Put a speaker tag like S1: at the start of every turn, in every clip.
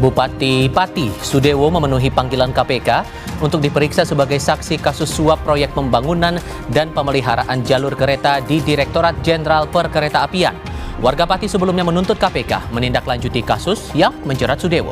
S1: Bupati Pati Sudewo memenuhi panggilan KPK untuk diperiksa sebagai saksi kasus suap proyek pembangunan dan pemeliharaan jalur kereta di Direktorat Jenderal Perkeretaapian. Warga Pati sebelumnya menuntut KPK menindaklanjuti kasus yang menjerat Sudewo.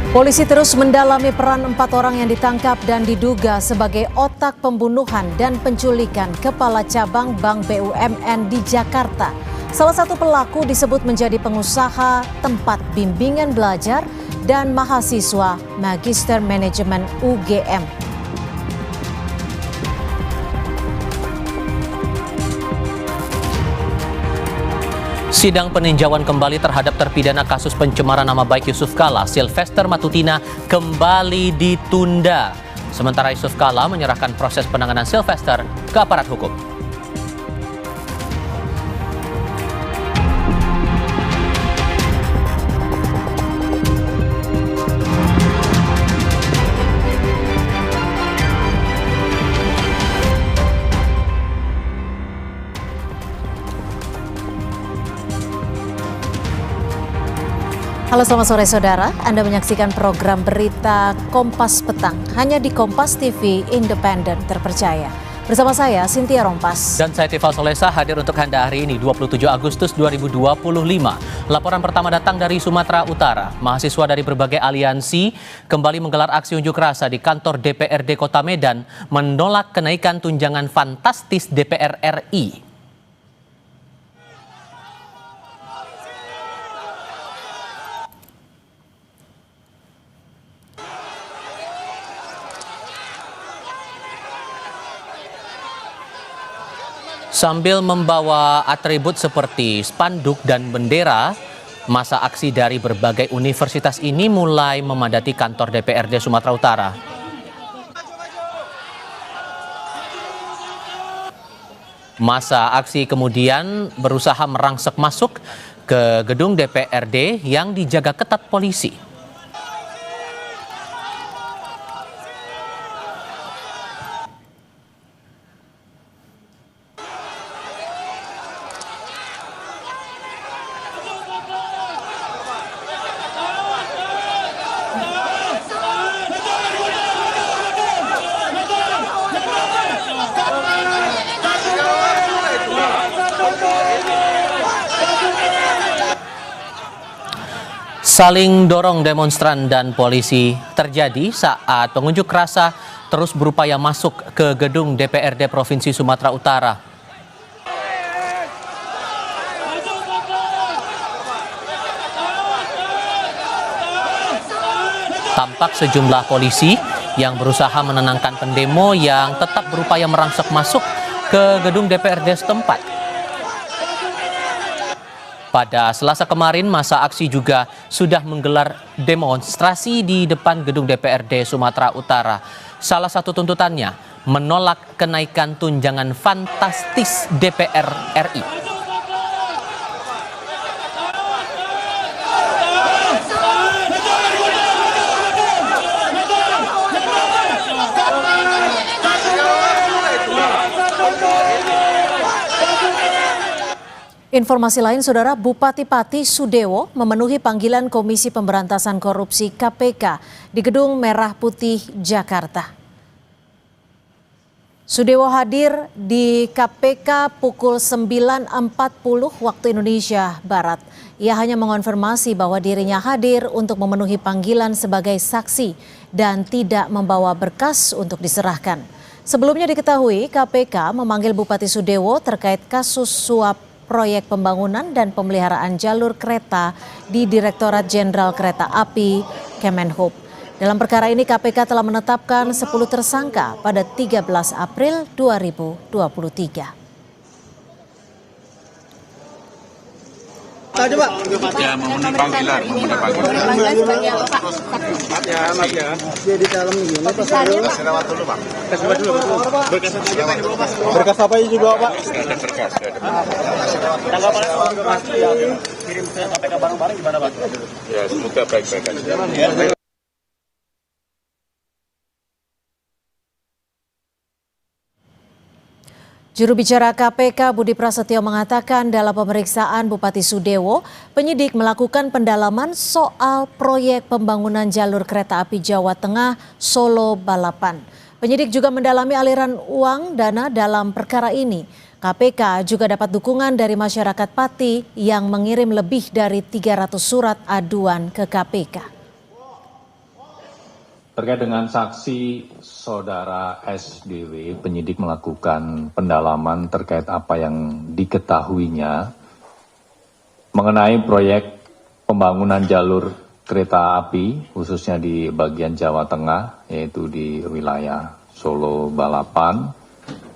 S2: Polisi terus mendalami peran 4 orang yang ditangkap dan diduga sebagai otak pembunuhan dan penculikan Kepala Cabang Bank BUMN di Jakarta. Salah satu pelaku disebut menjadi pengusaha tempat bimbingan belajar dan mahasiswa Magister Manajemen UGM.
S1: Sidang peninjauan kembali terhadap terpidana kasus pencemaran nama baik Yusuf Kala, Sylvester Matutina, kembali ditunda. Sementara Yusuf Kala menyerahkan proses penanganan Sylvester ke aparat hukum.
S2: Halo, selamat sore saudara. Anda menyaksikan program berita Kompas Petang hanya di Kompas TV Independen Terpercaya. Bersama saya Cynthia Rompas.
S1: Dan saya Tifal Solesa hadir untuk Anda hari ini 27 Agustus 2025. Laporan pertama datang dari Sumatera Utara. Mahasiswa dari berbagai aliansi kembali menggelar aksi unjuk rasa di kantor DPRD Kota Medan menolak kenaikan tunjangan fantastis DPR RI. Sambil membawa atribut seperti spanduk dan bendera, masa aksi dari berbagai universitas ini mulai memadati kantor DPRD Sumatera Utara. Masa aksi kemudian berusaha merangsek masuk ke gedung DPRD yang dijaga ketat polisi. Saling dorong demonstran dan polisi terjadi saat pengunjuk rasa terus berupaya masuk ke gedung DPRD Provinsi Sumatera Utara. Tampak sejumlah polisi yang berusaha menenangkan pendemo yang tetap berupaya merangsek masuk ke gedung DPRD setempat. Pada Selasa kemarin, masa aksi juga sudah menggelar demonstrasi di depan gedung DPRD Sumatera Utara. Salah satu tuntutannya menolak kenaikan tunjangan fantastis DPR RI.
S2: Informasi lain, saudara, Bupati Pati Sudewo memenuhi panggilan Komisi Pemberantasan Korupsi KPK di Gedung Merah Putih, Jakarta. Sudewo hadir di KPK pukul 9.40 waktu Indonesia Barat. Ia hanya mengonfirmasi bahwa dirinya hadir untuk memenuhi panggilan sebagai saksi dan tidak membawa berkas untuk diserahkan. Sebelumnya diketahui KPK memanggil Bupati Sudewo terkait kasus suap proyek pembangunan dan pemeliharaan jalur kereta di Direktorat Jenderal Kereta Api Kemenhub. Dalam perkara ini KPK telah menetapkan 10 tersangka pada 13 April 2023.
S3: Coba. Ya, memenuhi panggilan.
S4: Sebagai apa, Pak?
S3: Ya, Mas ya. Dia di dalam ini, Pak. Kasih lewat dulu, Pak. Kasih lewat dulu, Pak. Berkas apa aja, Pak? Berkas apa aja juga, Pak? Ada berkas.
S4: Tanggapannya soal informasi yang kirim ke KPK bareng-bareng gimana, Pak?
S3: Ya, semoga baik-baik aja.
S2: Juru bicara KPK Budi Prasetyo mengatakan dalam pemeriksaan Bupati Sudewo, penyidik melakukan pendalaman soal proyek pembangunan jalur kereta api Jawa Tengah Solo Balapan. Penyidik juga mendalami aliran uang dana dalam perkara ini. KPK juga dapat dukungan dari masyarakat Pati yang mengirim lebih dari 300 surat aduan ke KPK.
S5: Terkait dengan saksi saudara SDW, penyidik melakukan pendalaman terkait apa yang diketahuinya mengenai proyek pembangunan jalur kereta api, khususnya di bagian Jawa Tengah, yaitu di wilayah Solo Balapan,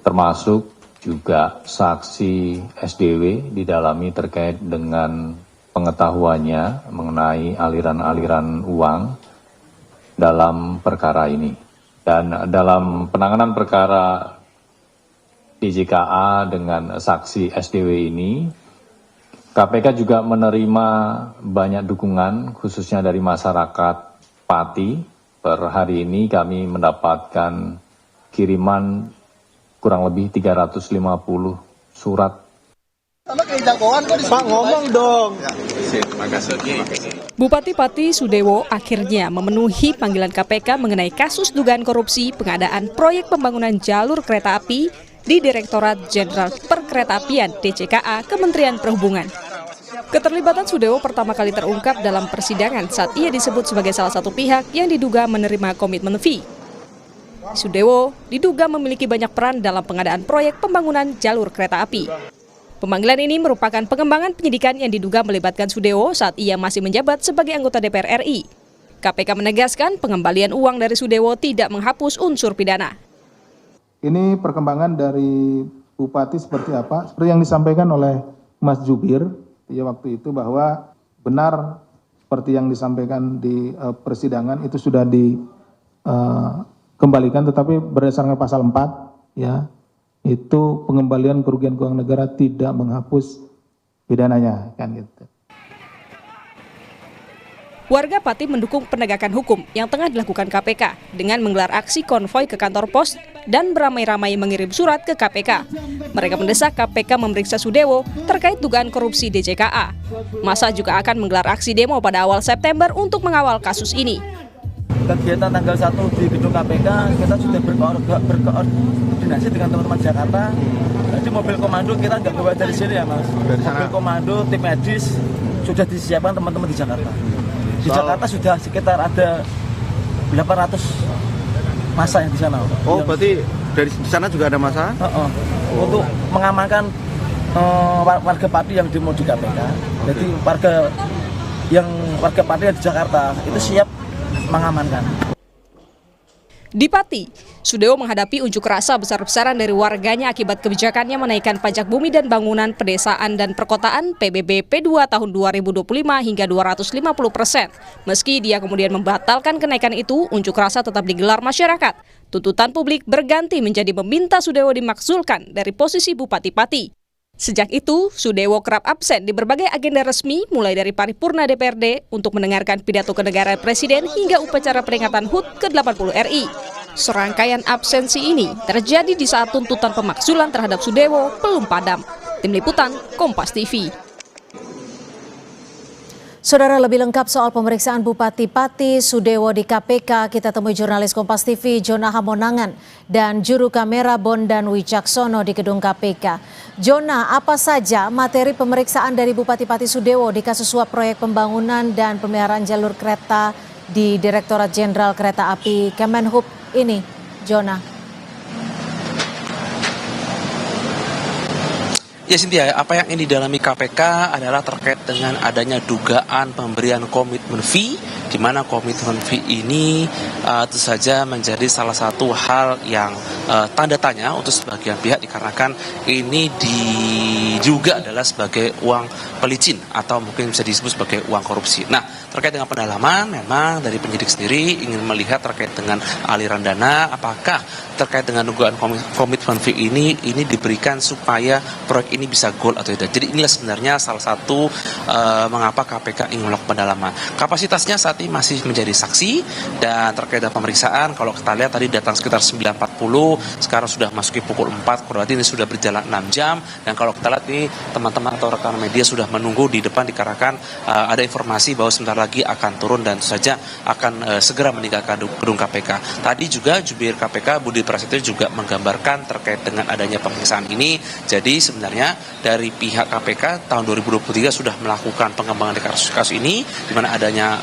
S5: termasuk juga saksi SDW didalami terkait dengan pengetahuannya mengenai aliran-aliran uang dalam perkara ini. Dan dalam penanganan perkara DJKA dengan saksi SDW ini, KPK juga menerima banyak dukungan khususnya dari masyarakat Pati. Per hari ini kami mendapatkan kiriman kurang lebih 350 surat.
S3: Pak ngomong dong.
S6: Bupati Pati Sudewo akhirnya memenuhi panggilan KPK mengenai kasus dugaan korupsi pengadaan proyek pembangunan jalur kereta api di Direktorat Jenderal Perkeretaapian DJKA Kementerian Perhubungan. Keterlibatan Sudewo pertama kali terungkap dalam persidangan saat ia disebut sebagai salah satu pihak yang diduga menerima komitmen fee. Sudewo diduga memiliki banyak peran dalam pengadaan proyek pembangunan jalur kereta api. Pemanggilan ini merupakan pengembangan penyidikan yang diduga melibatkan Sudewo saat ia masih menjabat sebagai anggota DPR RI. KPK menegaskan pengembalian uang dari Sudewo tidak menghapus unsur pidana.
S7: Ini perkembangan dari Bupati seperti apa? Seperti yang disampaikan oleh Mas Jubir ya waktu itu, bahwa benar seperti yang disampaikan di persidangan itu sudah dikembalikan, tetapi berdasarkan pasal 4 ya, itu pengembalian kerugian keuangan negara tidak menghapus pidananya, kan gitu.
S6: Warga Pati mendukung penegakan hukum yang tengah dilakukan KPK dengan menggelar aksi konvoi ke kantor pos dan beramai-ramai mengirim surat ke KPK. Mereka mendesak KPK memeriksa Sudewo terkait dugaan korupsi DJKA. Masa juga akan menggelar aksi demo pada awal September untuk mengawal kasus ini.
S4: Kegiatan tanggal 1 di gedung KPK, kita sudah berkoordinasi dengan teman-teman Jakarta. Jadi mobil komando kita nggak bawa dari sini ya Mas. Mobil komando, tim medis sudah disiapkan teman-teman di Jakarta. Di Jakarta sudah sekitar ada 800 massa yang di sana.
S3: Oh, berarti dari sana juga ada massa?
S4: Untuk mengamankan warga Pati yang demo di KPK. Jadi warga Pati yang di Jakarta itu siap mengamankan.
S6: Di Pati, Sudewo menghadapi unjuk rasa besar-besaran dari warganya akibat kebijakannya menaikkan pajak bumi dan bangunan pedesaan dan perkotaan PBB P2 tahun 2025 hingga 250%. Meski dia kemudian membatalkan kenaikan itu, unjuk rasa tetap digelar masyarakat. Tuntutan publik berganti menjadi meminta Sudewo dimakzulkan dari posisi Bupati Pati. Sejak itu, Sudewo kerap absen di berbagai agenda resmi mulai dari paripurna DPRD untuk mendengarkan pidato kenegaraan Presiden hingga upacara peringatan HUT ke-80 RI. Serangkaian absensi ini terjadi di saat tuntutan pemakzulan terhadap Sudewo belum padam. Tim Liputan, Kompas TV.
S2: Saudara, lebih lengkap soal pemeriksaan Bupati Pati Sudewo di KPK, kita temui jurnalis Kompas TV Jona Hamonangan dan juru kamera Bondan Wicaksono di gedung KPK. Jona, apa saja materi pemeriksaan dari Bupati Pati Sudewo di kasus suap proyek pembangunan dan pemeliharaan jalur kereta di Direktorat Jenderal Kereta Api Kemenhub ini, Jona?
S8: Ya Cynthia, apa yang didalami KPK adalah terkait dengan adanya dugaan pemberian komitmen fee, di mana komitmen fee ini tentu saja menjadi salah satu hal yang tanda tanya untuk sebagian pihak, dikarenakan ini juga adalah sebagai uang pelicin atau mungkin bisa disebut sebagai uang korupsi. Nah, terkait dengan pendalaman, memang dari penyidik sendiri ingin melihat terkait dengan aliran dana, apakah terkait dengan dugaan komitmen fee ini diberikan supaya proyek ini bisa goal atau tidak. Jadi inilah sebenarnya salah satu mengapa KPK ingin melakukan pendalaman. Kapasitasnya saat ini masih menjadi saksi, dan terkait dengan pemeriksaan, kalau kita lihat tadi datang sekitar 9.40, sekarang sudah masuki pukul 4, berarti ini sudah berjalan 6 jam, dan kalau kita lihat ini teman-teman atau rekan media sudah menunggu di depan dikarenakan ada informasi bahwa sebentar lagi akan turun dan tentu saja akan segera meninggalkan gedung KPK. Tadi juga jubir KPK Budi Prasetyo juga menggambarkan terkait dengan adanya pemeriksaan ini. Jadi sebenarnya dari pihak KPK tahun 2023 sudah melakukan pengembangan di kasus ini, di mana adanya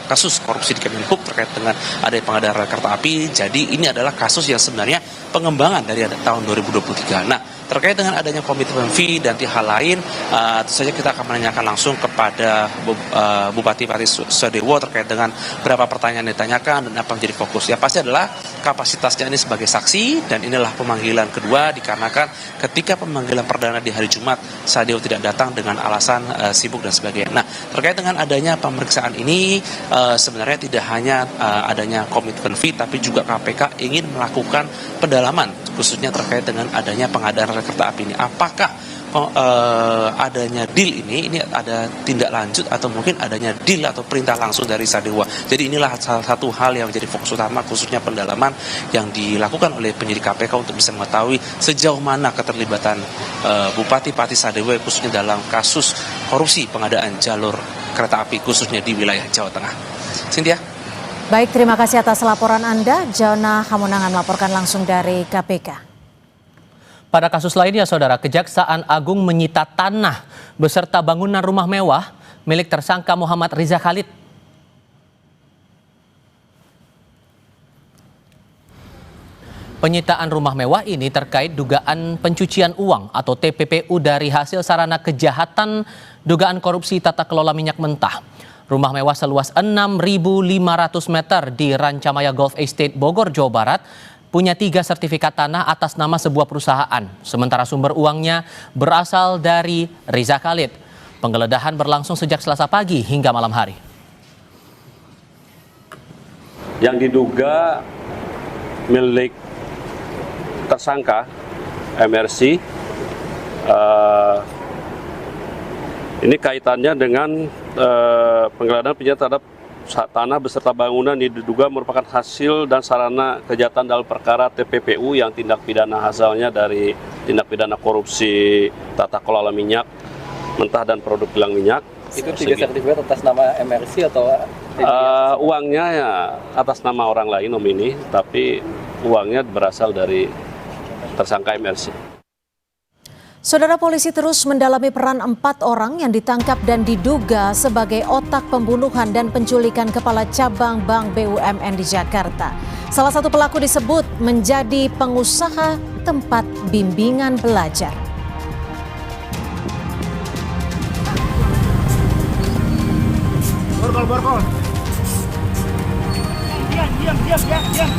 S8: kasus korupsi di Kemenhub terkait dengan adanya pengadaan kereta api. Jadi ini adalah kasus yang sebenarnya pengembangan dari tahun 2023. Nah, terkait dengan adanya komitmen fee dan hal lain, tentu saja kita akan menanyakan langsung kepada Bupati Pati Sudewo terkait dengan berapa pertanyaan yang ditanyakan dan apa yang menjadi fokus. Yang pasti adalah kapasitasnya ini sebagai saksi, dan inilah pemanggilan kedua dikarenakan ketika pemanggilan perdana di hari Jumat, Sudewo tidak datang dengan alasan sibuk dan sebagainya. Nah, terkait dengan adanya pemeriksaan ini, sebenarnya tidak hanya adanya komitmen fee, tapi juga KPK ingin melakukan pendalaman, khususnya terkait dengan adanya pengadaan kereta api ini. Apakah adanya deal ini ada tindak lanjut atau mungkin adanya deal atau perintah langsung dari Sudewo. Jadi inilah salah satu hal yang menjadi fokus utama, khususnya pendalaman yang dilakukan oleh penyidik KPK untuk bisa mengetahui sejauh mana keterlibatan Bupati Pati Sudewo khususnya dalam kasus korupsi pengadaan jalur kereta api khususnya di wilayah Jawa Tengah. Cynthia.
S2: Baik, terima kasih atas laporan Anda. Jona Hamonangan melaporkan langsung dari KPK.
S1: Pada kasus lainnya, Saudara, Kejaksaan Agung menyita tanah beserta bangunan rumah mewah milik tersangka Muhammad Riza Khalid. Penyitaan rumah mewah ini terkait dugaan pencucian uang atau TPPU dari hasil sarana kejahatan dugaan korupsi tata kelola minyak mentah. Rumah mewah seluas 6.500 meter di Rancamaya Golf Estate Bogor, Jawa Barat, punya 3 sertifikat tanah atas nama sebuah perusahaan. Sementara sumber uangnya berasal dari Riza Khalid. Penggeledahan berlangsung sejak Selasa pagi hingga malam hari.
S9: Yang diduga milik tersangka MRC, ini kaitannya dengan penggeledahan penyitaan terhadap tanah beserta bangunan diduga merupakan hasil dan sarana kejahatan dalam perkara TPPU yang tindak pidana asalnya dari tindak pidana korupsi tata kelola minyak mentah dan produk kilang minyak.
S10: Itu 3 sertifikat atas nama MRC atau
S9: uangnya ya atas nama orang lain nomini, tapi uangnya berasal dari tersangka MRC.
S2: Saudara, polisi terus mendalami peran 4 orang yang ditangkap dan diduga sebagai otak pembunuhan dan penculikan kepala cabang Bank BUMN di Jakarta. Salah satu pelaku disebut menjadi pengusaha tempat bimbingan belajar.
S3: Borgol. Diam.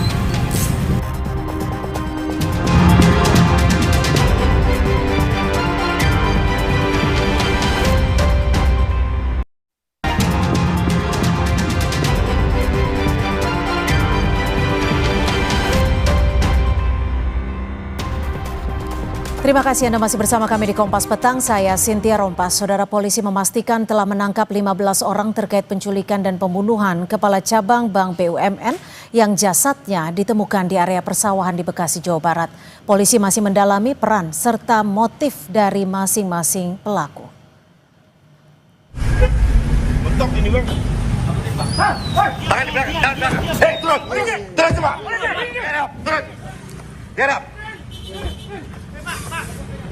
S2: Terima kasih Anda masih bersama kami di Kompas Petang. Saya Cynthia Rompas. Saudara, polisi memastikan telah menangkap 15 orang terkait penculikan dan pembunuhan kepala cabang Bank BUMN yang jasadnya ditemukan di area persawahan di Bekasi, Jawa Barat. Polisi masih mendalami peran serta motif dari masing-masing pelaku.
S3: Mentok ini, Bang. Tangan di belakang. Turun. Turun semua. Get up.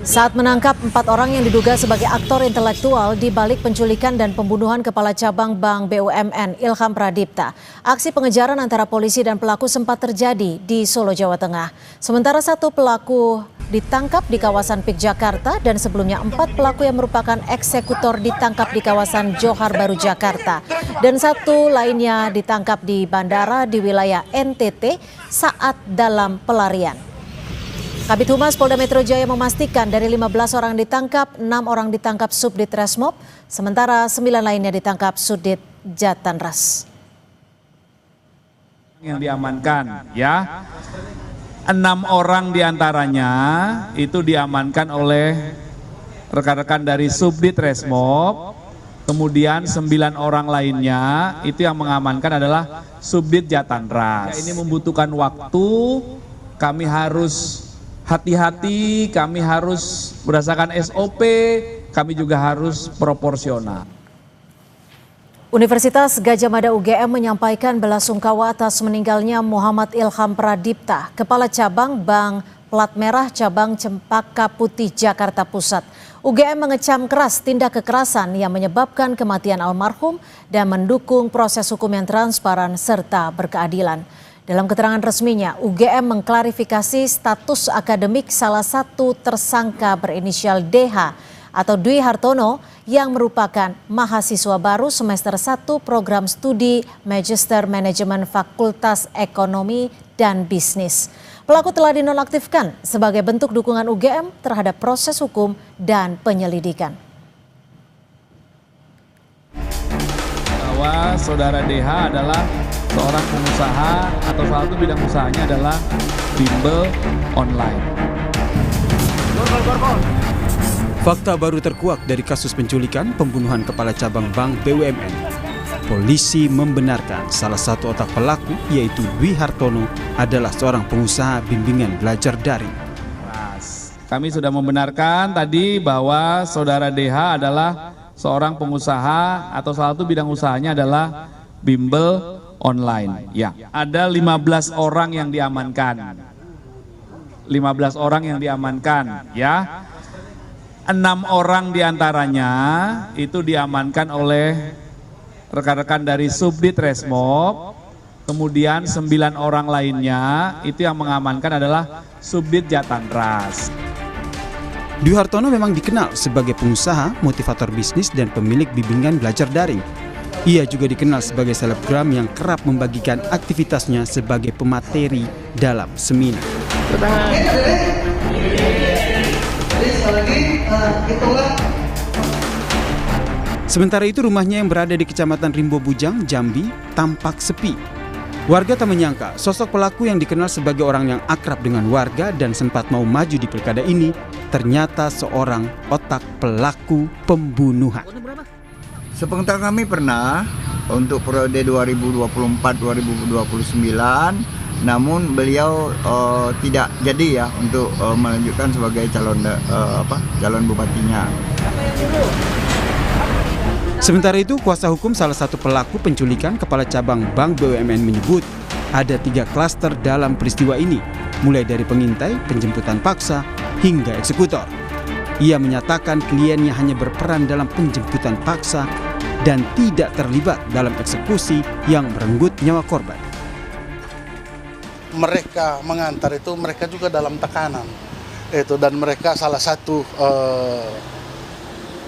S2: Saat menangkap 4 orang yang diduga sebagai aktor intelektual di balik penculikan dan pembunuhan kepala cabang Bank BUMN Ilham Pradipta, aksi pengejaran antara polisi dan pelaku sempat terjadi di Solo, Jawa Tengah. Sementara 1 pelaku ditangkap di kawasan PIK Jakarta dan sebelumnya 4 pelaku yang merupakan eksekutor ditangkap di kawasan Johar Baru, Jakarta. Dan 1 lainnya ditangkap di bandara di wilayah NTT saat dalam pelarian. Kabid Humas Polda Metro Jaya memastikan dari 15 orang ditangkap, 6 orang ditangkap Subdit Resmob, sementara 9 lainnya ditangkap Subdit Jatanras.
S11: Yang diamankan ya, 6 orang diantaranya itu diamankan oleh rekan-rekan dari Subdit Resmob, kemudian 9 orang lainnya itu yang mengamankan adalah Subdit Jatanras. Ini membutuhkan waktu, kami harus hati-hati, kami harus berdasarkan SOP, kami juga harus proporsional.
S2: Universitas Gadjah Mada UGM menyampaikan belasungkawa atas meninggalnya Muhammad Ilham Pradipta, Kepala Cabang Bank Plat Merah Cabang Cempaka Putih, Jakarta Pusat. UGM mengecam keras tindak kekerasan yang menyebabkan kematian almarhum dan mendukung proses hukum yang transparan serta berkeadilan. Dalam keterangan resminya, UGM mengklarifikasi status akademik salah satu tersangka berinisial DH atau Dwi Hartono yang merupakan mahasiswa baru semester 1 program studi Magister Manajemen Fakultas Ekonomi dan Bisnis. Pelaku telah dinonaktifkan sebagai bentuk dukungan UGM terhadap proses hukum dan penyelidikan.
S11: Bahwa saudara DH adalah seorang pengusaha atau salah satu bidang usahanya adalah bimbel online.
S12: Fakta baru terkuak dari kasus penculikan pembunuhan Kepala Cabang Bank BUMN. Polisi membenarkan salah satu otak pelaku yaitu Dwi Hartono adalah seorang pengusaha bimbingan belajar daring.
S11: Kami sudah membenarkan tadi bahwa saudara DH adalah seorang pengusaha atau salah satu bidang usahanya adalah bimbel online. Ya, ada 15 orang yang diamankan. 15 orang yang diamankan, ya. 6 orang diantaranya itu diamankan oleh rekan-rekan dari Subdit Resmob, kemudian 9 orang lainnya itu yang mengamankan adalah Subdit Jatanras.
S12: Dwi Hartono memang dikenal sebagai pengusaha, motivator bisnis, dan pemilik bimbingan belajar daring. Ia juga dikenal sebagai selebgram yang kerap membagikan aktivitasnya sebagai pemateri dalam seminar. Sementara itu rumahnya yang berada di Kecamatan Rimbo Bujang, Jambi, tampak sepi. Warga tak menyangka sosok pelaku yang dikenal sebagai orang yang akrab dengan warga dan sempat mau maju di pilkada ini ternyata seorang otak pelaku pembunuhan.
S13: Sepengetahuan kami pernah untuk periode 2024-2029, namun beliau tidak jadi ya untuk melanjutkan sebagai calon bupatinya.
S12: Sementara itu, kuasa hukum salah satu pelaku penculikan Kepala Cabang Bank BUMN menyebut ada 3 klaster dalam peristiwa ini, mulai dari pengintai, penjemputan paksa, hingga eksekutor. Ia menyatakan kliennya hanya berperan dalam penjemputan paksa dan tidak terlibat dalam eksekusi yang merenggut nyawa korban.
S14: Mereka mengantar itu mereka juga dalam tekanan itu, dan mereka salah satu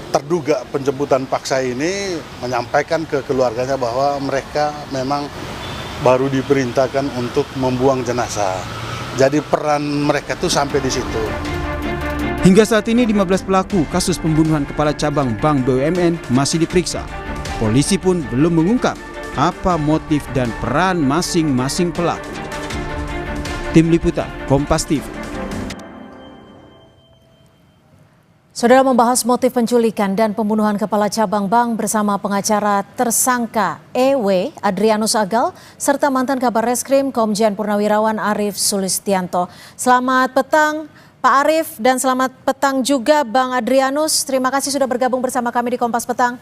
S14: terduga penjemputan paksa ini menyampaikan ke keluarganya bahwa mereka memang baru diperintahkan untuk membuang jenazah. Jadi peran mereka itu sampai di situ.
S12: Hingga saat ini 15 pelaku kasus pembunuhan Kepala Cabang Bank BUMN masih diperiksa. Polisi pun belum mengungkap apa motif dan peran masing-masing pelaku. Tim Liputan Kompas TV.
S2: Saudara, membahas motif penculikan dan pembunuhan Kepala Cabang Bank bersama pengacara tersangka EW Adrianus Agal serta mantan Kabar Reskrim Komjen Purnawirawan Arief Sulistianto. Selamat petang Pak Arief dan selamat petang juga Bang Adrianus. Terima kasih sudah bergabung bersama kami di Kompas Petang.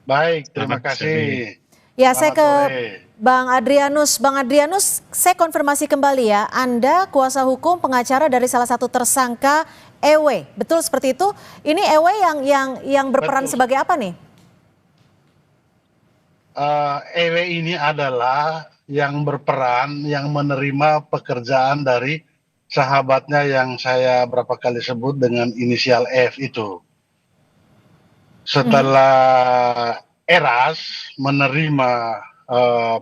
S14: Baik, terima kasih.
S2: Ya, saya ke Bang Adrianus. Bang Adrianus, saya konfirmasi kembali ya. Anda kuasa hukum pengacara dari salah satu tersangka EW. Betul seperti itu? Ini EW yang berperan sebagai apa nih?
S14: EW ini adalah yang berperan, yang menerima pekerjaan dari sahabatnya yang saya berapa kali sebut dengan inisial F itu. Setelah Eras menerima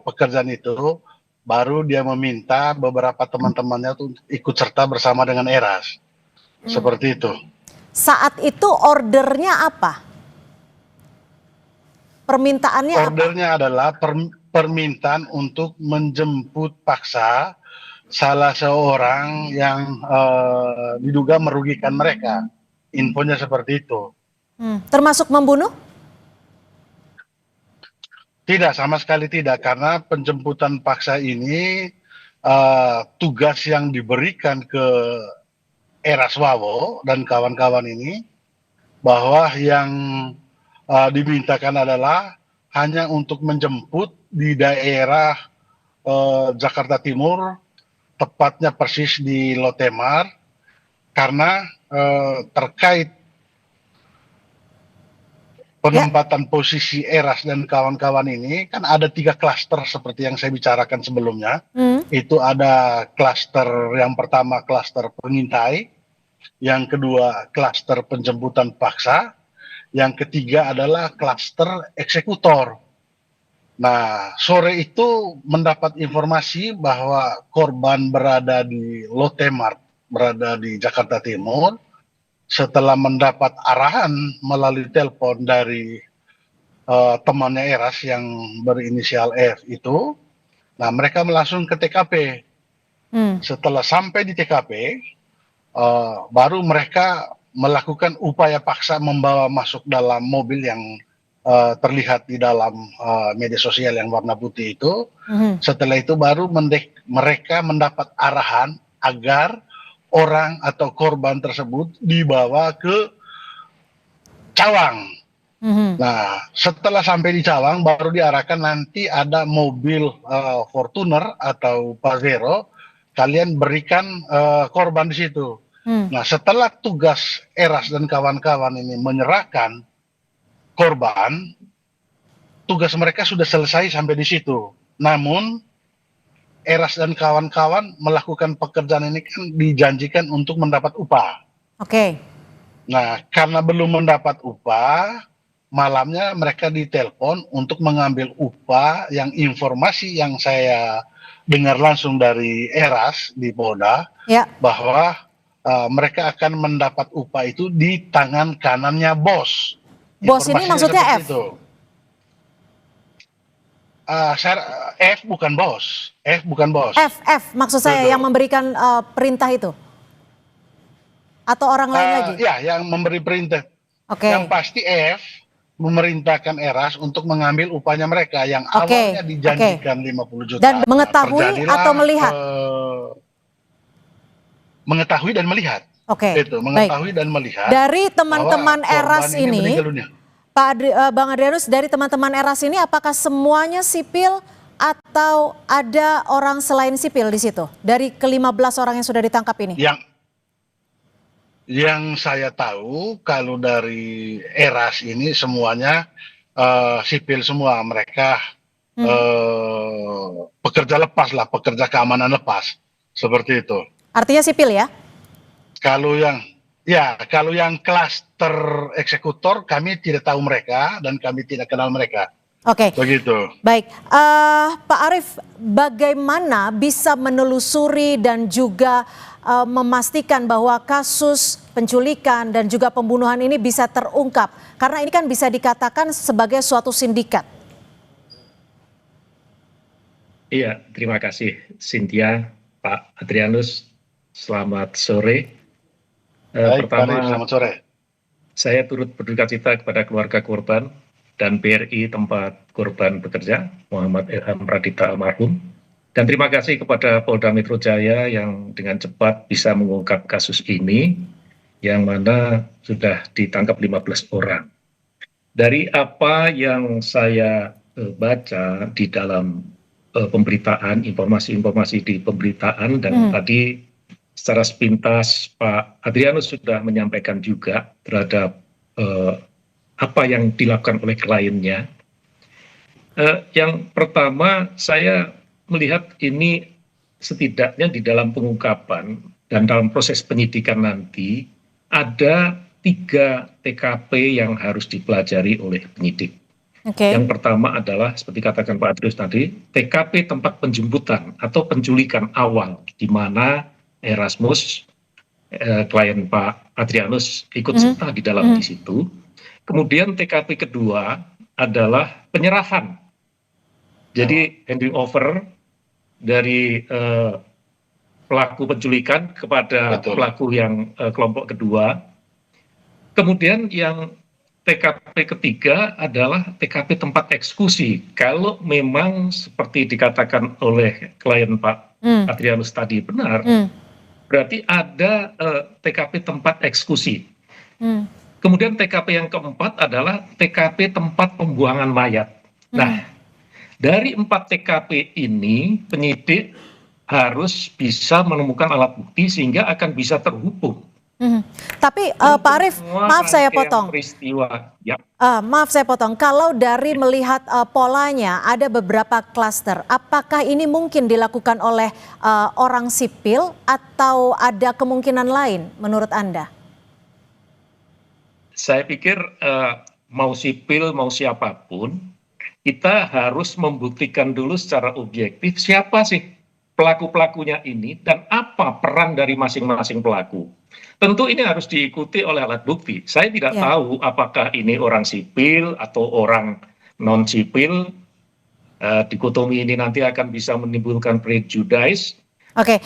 S14: pekerjaan itu, baru dia meminta beberapa teman-temannya untuk ikut serta bersama dengan Eras. Seperti itu.
S2: Saat itu ordernya apa? Permintaannya apa?
S14: Ordernya adalah permintaan untuk menjemput paksa salah seorang yang diduga merugikan mereka. Infonya seperti itu.
S2: Termasuk membunuh?
S14: Tidak, sama sekali tidak. Karena penjemputan paksa ini tugas yang diberikan ke Eraswawo dan kawan-kawan ini, bahwa yang dimintakan adalah hanya untuk menjemput di daerah Jakarta Timur, tepatnya persis di Lotemar, karena terkait penempatan posisi Eras dan kawan-kawan ini, kan ada 3 klaster seperti yang saya bicarakan sebelumnya. Itu ada klaster yang pertama, klaster pengintai, yang kedua klaster penjemputan paksa, yang ketiga adalah klaster eksekutor. Nah, sore itu mendapat informasi bahwa korban berada di Lotemar, berada di Jakarta Timur. Setelah mendapat arahan melalui telepon dari temannya Eras yang berinisial F itu, nah mereka langsung ke TKP. Setelah sampai di TKP, baru mereka melakukan upaya paksa membawa masuk dalam mobil yang terlihat di dalam media sosial yang warna putih itu. Setelah itu baru mereka mendapat arahan agar orang atau korban tersebut dibawa ke Cawang. Nah, setelah sampai di Cawang baru diarahkan nanti ada mobil Fortuner atau Pajero, kalian berikan korban di situ. Nah, setelah tugas Eras dan kawan-kawan ini menyerahkan korban, tugas mereka sudah selesai sampai di situ. Namun Eras dan kawan-kawan melakukan pekerjaan ini kan dijanjikan untuk mendapat upah.
S2: Oke.
S14: Nah, karena belum mendapat upah, malamnya mereka ditelepon untuk mengambil upah, yang informasi yang saya dengar langsung dari Eras di Polda, bahwa mereka akan mendapat upah itu di tangan kanannya bos.
S2: Bos ini maksudnya F?
S14: F bukan bos. F bukan bos.
S2: F maksud saya yang memberikan perintah itu? Atau orang lain lagi?
S14: Ya, yang memberi perintah. Yang pasti F memerintahkan Eras untuk mengambil upahnya mereka yang awalnya dijanjikan 50 juta.
S2: Dan mengetahui atau melihat?
S14: Mengetahui dan melihat. Itu, mengetahui dan melihat.
S2: Dari teman-teman Eras ini, Bang Adrianus, dari teman-teman Eras ini apakah semuanya sipil atau ada orang selain sipil di situ? Dari ke-15 orang yang sudah ditangkap ini?
S14: Yang saya tahu kalau dari Eras ini semuanya sipil semua. Mereka pekerja lepas lah, pekerja keamanan lepas. Seperti itu.
S2: Artinya sipil ya? Kalau
S14: yang klaster eksekutor kami tidak tahu mereka dan kami tidak kenal mereka. Begitu.
S2: Baik, Pak Arief, bagaimana bisa menelusuri dan juga memastikan bahwa kasus penculikan dan juga pembunuhan ini bisa terungkap? Karena ini kan bisa dikatakan sebagai suatu sindikat.
S15: Iya, terima kasih Cynthia, Pak Adrianus, selamat sore. Pertama,
S14: selamat sore.
S15: Saya turut berduka cita kepada keluarga korban dan BRI tempat korban bekerja, Muhammad Ilham Pradipta almarhum. Dan terima kasih kepada Polda Metro Jaya yang dengan cepat bisa mengungkap kasus ini, yang mana sudah ditangkap 15 orang. Dari apa yang saya baca di dalam pemberitaan, informasi-informasi di pemberitaan, dan tadi secara sepintas Pak Adrianus sudah menyampaikan juga terhadap apa yang dilakukan oleh kliennya. Yang pertama, saya melihat ini setidaknya di dalam pengungkapan dan dalam proses penyidikan nanti ada 3 TKP yang harus dipelajari oleh penyidik. Yang pertama adalah seperti katakan Pak Adrianus tadi, TKP tempat penjemputan atau penculikan awal, di mana Erasmus, klien Pak Adrianus, ikut serta di dalam di situ. Kemudian TKP kedua adalah penyerahan. Jadi handing over dari pelaku penculikan kepada pelaku yang kelompok kedua. Kemudian yang TKP ketiga adalah TKP tempat eksekusi. Kalau memang seperti dikatakan oleh klien Pak Adrianus tadi benar, berarti ada TKP tempat eksekusi. Kemudian TKP yang keempat adalah TKP tempat pembuangan mayat. Nah, dari 4 TKP ini penyidik harus bisa menemukan alat bukti sehingga akan bisa terhubung.
S2: Tapi Pak Arief, maaf saya potong.
S15: Peristiwa, ya.
S2: Maaf saya potong. Kalau dari melihat polanya ada beberapa klaster, apakah ini mungkin dilakukan oleh orang sipil atau ada kemungkinan lain menurut Anda?
S15: Saya pikir mau sipil mau siapapun, kita harus membuktikan dulu secara objektif siapa sih pelaku-pelakunya ini dan apa peran dari masing-masing pelaku. Tentu ini harus diikuti oleh alat bukti. Saya tidak tahu apakah ini orang sipil atau orang non-sipil. Dikotomi ini nanti akan bisa menimbulkan prejudice.
S2: Oke.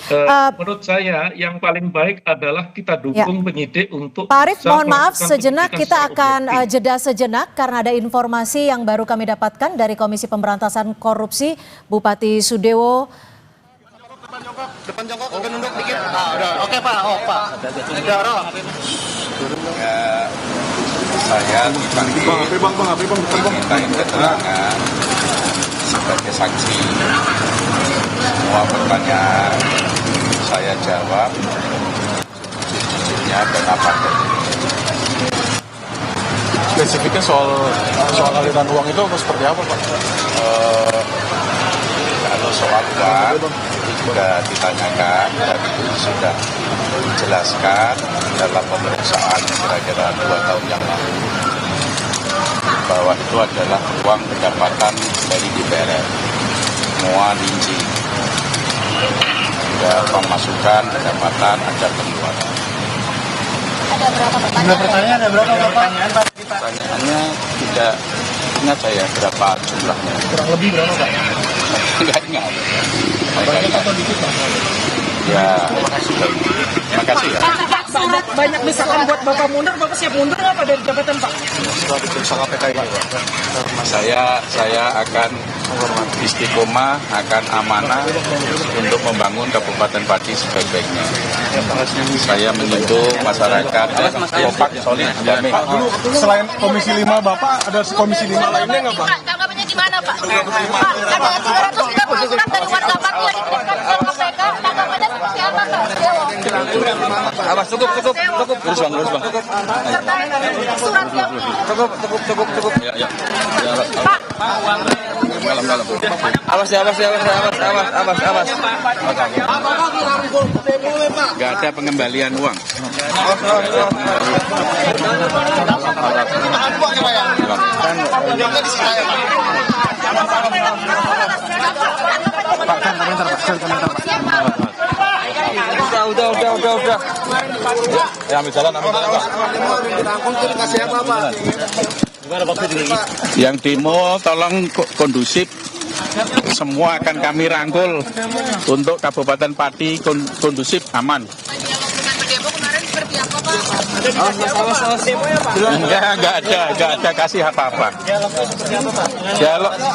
S15: Menurut saya yang paling baik adalah kita dukung penyidik untuk.
S2: Pak Arief, mohon maaf sejenak, kita akan jeda sejenak karena ada informasi yang baru kami dapatkan dari Komisi Pemberantasan Korupsi, Bupati Sudewo.
S3: Depan jongkok, udah nunduk dikit. Oke Pak, Pak. Udah, Roh.
S16: Saya dipanggil dimintain keterangan sebagai saksi. Semua pertanyaan saya jawab sejujurnya dan apa adanya.
S3: Spesifiknya soal aliran uang itu seperti apa Pak?
S16: Kalau soal uang juga ditanyakan dan itu sudah dijelaskan dalam pemeriksaan kira-kira 2 tahun yang lalu bahwa itu adalah uang pendapatan dari DPR, semua rinci, ada pemasukan, pendapatan, ada pengeluaran.
S3: Ada berapa pertanyaan? Ada berapa pertanyaan Pak?
S16: Pertanyaannya tidak ingat saya berapa jumlahnya.
S3: Kurang lebih berapa Pak?
S16: Enggak ingat.
S3: Banyak atau dikit Pak?
S16: Ya, terima kasih ya.
S17: Pak, surat banyak misalkan buat Bapak mundur, Bapak siap mundur nggak Pak dari jabatan Pak?
S16: Surat diperiksa KPK ini Pak. Saya akan istiqomah, akan amanah untuk membangun Kabupaten Pati sebaik-baiknya. Saya menyentuh masyarakat kompak, solid, damai.
S3: Pak, dulu selain Komisi 5 Bapak, ada Komisi 5 lainnya nggak Pak?
S17: Tanggapannya gimana Pak? Pak, ada 330 surat dari warga Pati yang dikirimkan ke KPK, tanggapannya seperti apa Pak?
S16: Awas, cukup. Terus bang.
S17: Surat yang
S16: Cukup. Ya.
S17: Pak.
S16: Kalem. Awas. Gak ada pengembalian uang. Udah. Ya, ambil jalan. Yang demo tolong kondusif. Semua akan kami rangkul untuk Kabupaten Pati kondusif, aman. Enggak ada kasih apa-apa.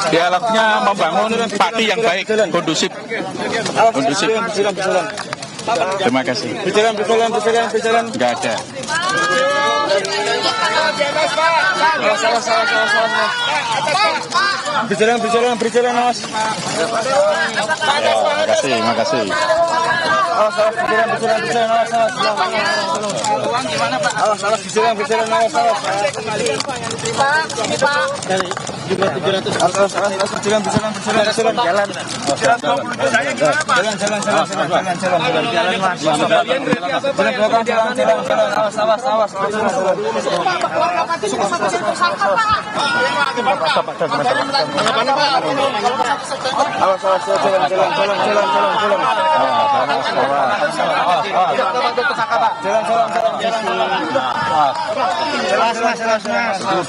S16: Dialognya membangun Pati yang baik, kondusif. Terima kasih. Berjalan. Enggak ada. Berjalan, awas. Ya, makasih. Awas, berjalan, awas. Uang gimana, Pak? Awas, berjalan, awas. Pak. Jumlah 700. Awas, berjalan. Jalan.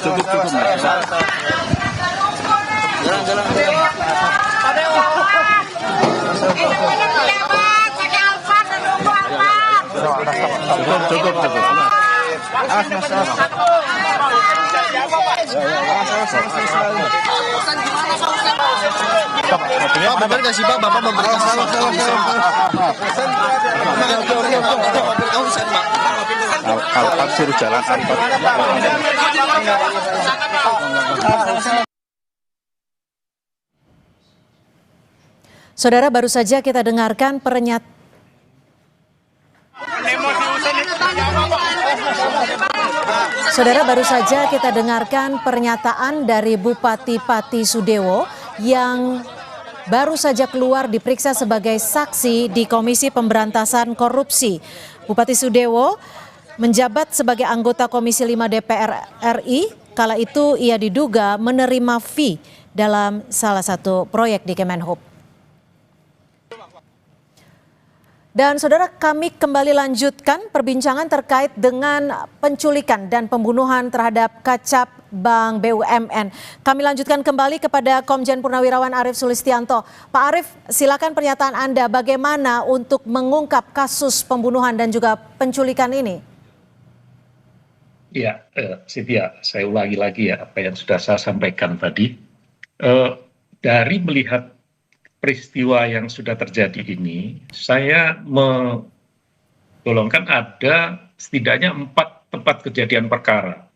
S16: Cukup.
S3: Pak, benar nggak sih Pak, Bapak memberikan Alphard suruh jalan
S2: Saudara, baru saja kita dengarkan pernyataan dari Bupati Pati Sudewo yang baru saja keluar diperiksa sebagai saksi di Komisi Pemberantasan Korupsi. Bupati Sudewo menjabat sebagai anggota Komisi 5 DPR RI, kala itu ia diduga menerima fee dalam salah satu proyek di Kemenhub. Dan saudara, kami kembali lanjutkan perbincangan terkait dengan penculikan dan pembunuhan terhadap Kacab Bank BUMN. Kami lanjutkan kembali kepada Komjen Purnawirawan Arief Sulistianto. Pak Arief, silakan pernyataan Anda bagaimana untuk mengungkap kasus pembunuhan dan juga penculikan ini.
S15: Ya, Cynthia, saya ulangi lagi ya apa yang sudah saya sampaikan tadi. Dari melihat peristiwa yang sudah terjadi ini, saya menggolongkan ada setidaknya 4 tempat kejadian perkara.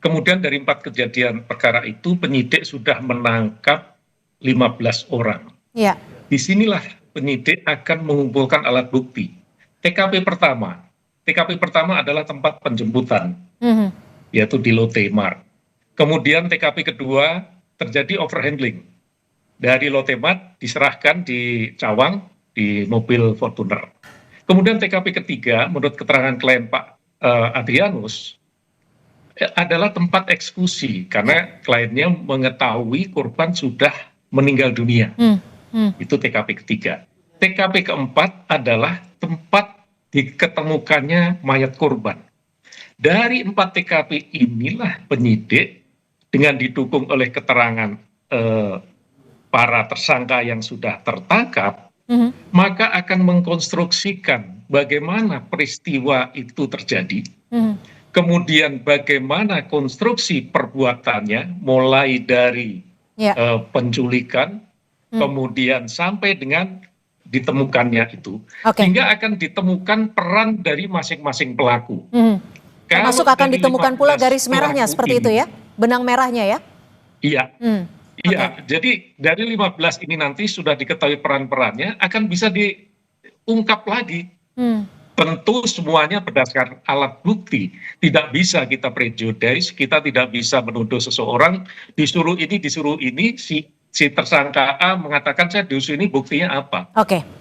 S15: Kemudian dari 4 kejadian perkara itu penyidik sudah menangkap 15 orang. Ya. Disinilah penyidik akan mengumpulkan alat bukti. TKP pertama adalah tempat penjemputan, yaitu di Lotte Mart. Kemudian TKP kedua terjadi overhandling. Dari Lotte Mart diserahkan di Cawang di mobil Fortuner. Kemudian TKP ketiga menurut keterangan klien Pak Adrianus adalah tempat eksekusi karena kliennya mengetahui korban sudah meninggal dunia. Itu TKP ketiga. TKP keempat adalah tempat diketemukannya mayat korban. Dari 4 TKP inilah penyidik dengan didukung oleh keterangan para tersangka yang sudah tertangkap, maka akan mengkonstruksikan bagaimana peristiwa itu terjadi, kemudian bagaimana konstruksi perbuatannya, mulai dari penculikan, kemudian sampai dengan ditemukannya itu, hingga akan ditemukan peran dari masing-masing pelaku.
S2: Termasuk akan ditemukan pula garis merahnya seperti itu ya, benang merahnya ya?
S15: Iya. Iya, jadi dari 15 ini nanti sudah diketahui peran-perannya akan bisa diungkap lagi. Tentu semuanya berdasarkan alat bukti. Tidak bisa kita prejudice, kita tidak bisa menuduh seseorang disuruh ini, si tersangka A mengatakan saya disuruh ini, buktinya apa.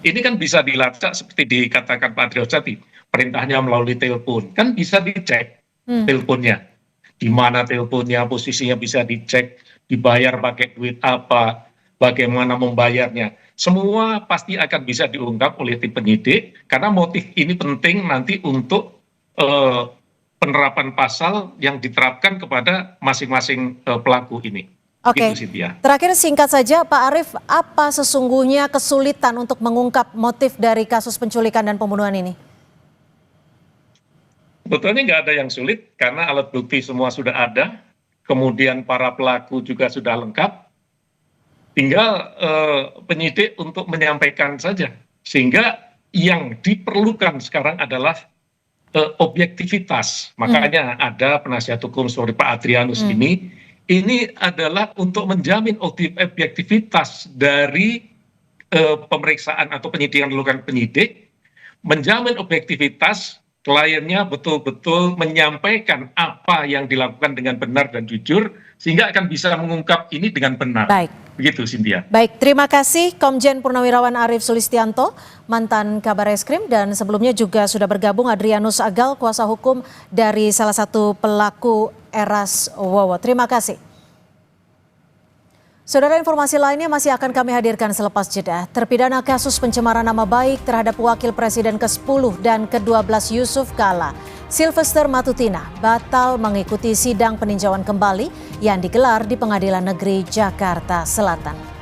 S15: Ini kan bisa dilacak seperti dikatakan Pak Adrianus tadi, perintahnya melalui telepon. Kan bisa dicek teleponnya. Di mana teleponnya, posisinya bisa dicek, dibayar pakai duit apa, bagaimana membayarnya. Semua pasti akan bisa diungkap oleh tim penyidik, karena motif ini penting nanti untuk penerapan pasal yang diterapkan kepada masing-masing pelaku ini. Gitu,
S2: terakhir singkat saja Pak Arief, apa sesungguhnya kesulitan untuk mengungkap motif dari kasus penculikan dan pembunuhan ini?
S15: Sebetulnya nggak ada yang sulit, karena alat bukti semua sudah ada, kemudian para pelaku juga sudah lengkap, tinggal penyidik untuk menyampaikan saja. Sehingga yang diperlukan sekarang adalah objektivitas. Makanya ada penasihat hukum seperti Pak Adrianus ini adalah untuk menjamin objektivitas dari pemeriksaan atau penyidikan dilakukan penyidik, menjamin objektivitas kliennya betul-betul menyampaikan apa yang dilakukan dengan benar dan jujur, sehingga akan bisa mengungkap ini dengan benar.
S2: Baik.
S15: Begitu, Cynthia.
S2: Baik, terima kasih Komjen Purnawirawan Arief Sulistianto, mantan Kabar Eskrim, dan sebelumnya juga sudah bergabung Adrianus Agal, kuasa hukum dari salah satu pelaku Eras Wowo. Terima kasih. Saudara, informasi lainnya masih akan kami hadirkan selepas jeda. Terpidana kasus pencemaran nama baik terhadap Wakil Presiden ke-10 dan ke-12 Yusuf Kala, Sylvester Matutina, batal mengikuti sidang peninjauan kembali yang digelar di Pengadilan Negeri Jakarta Selatan.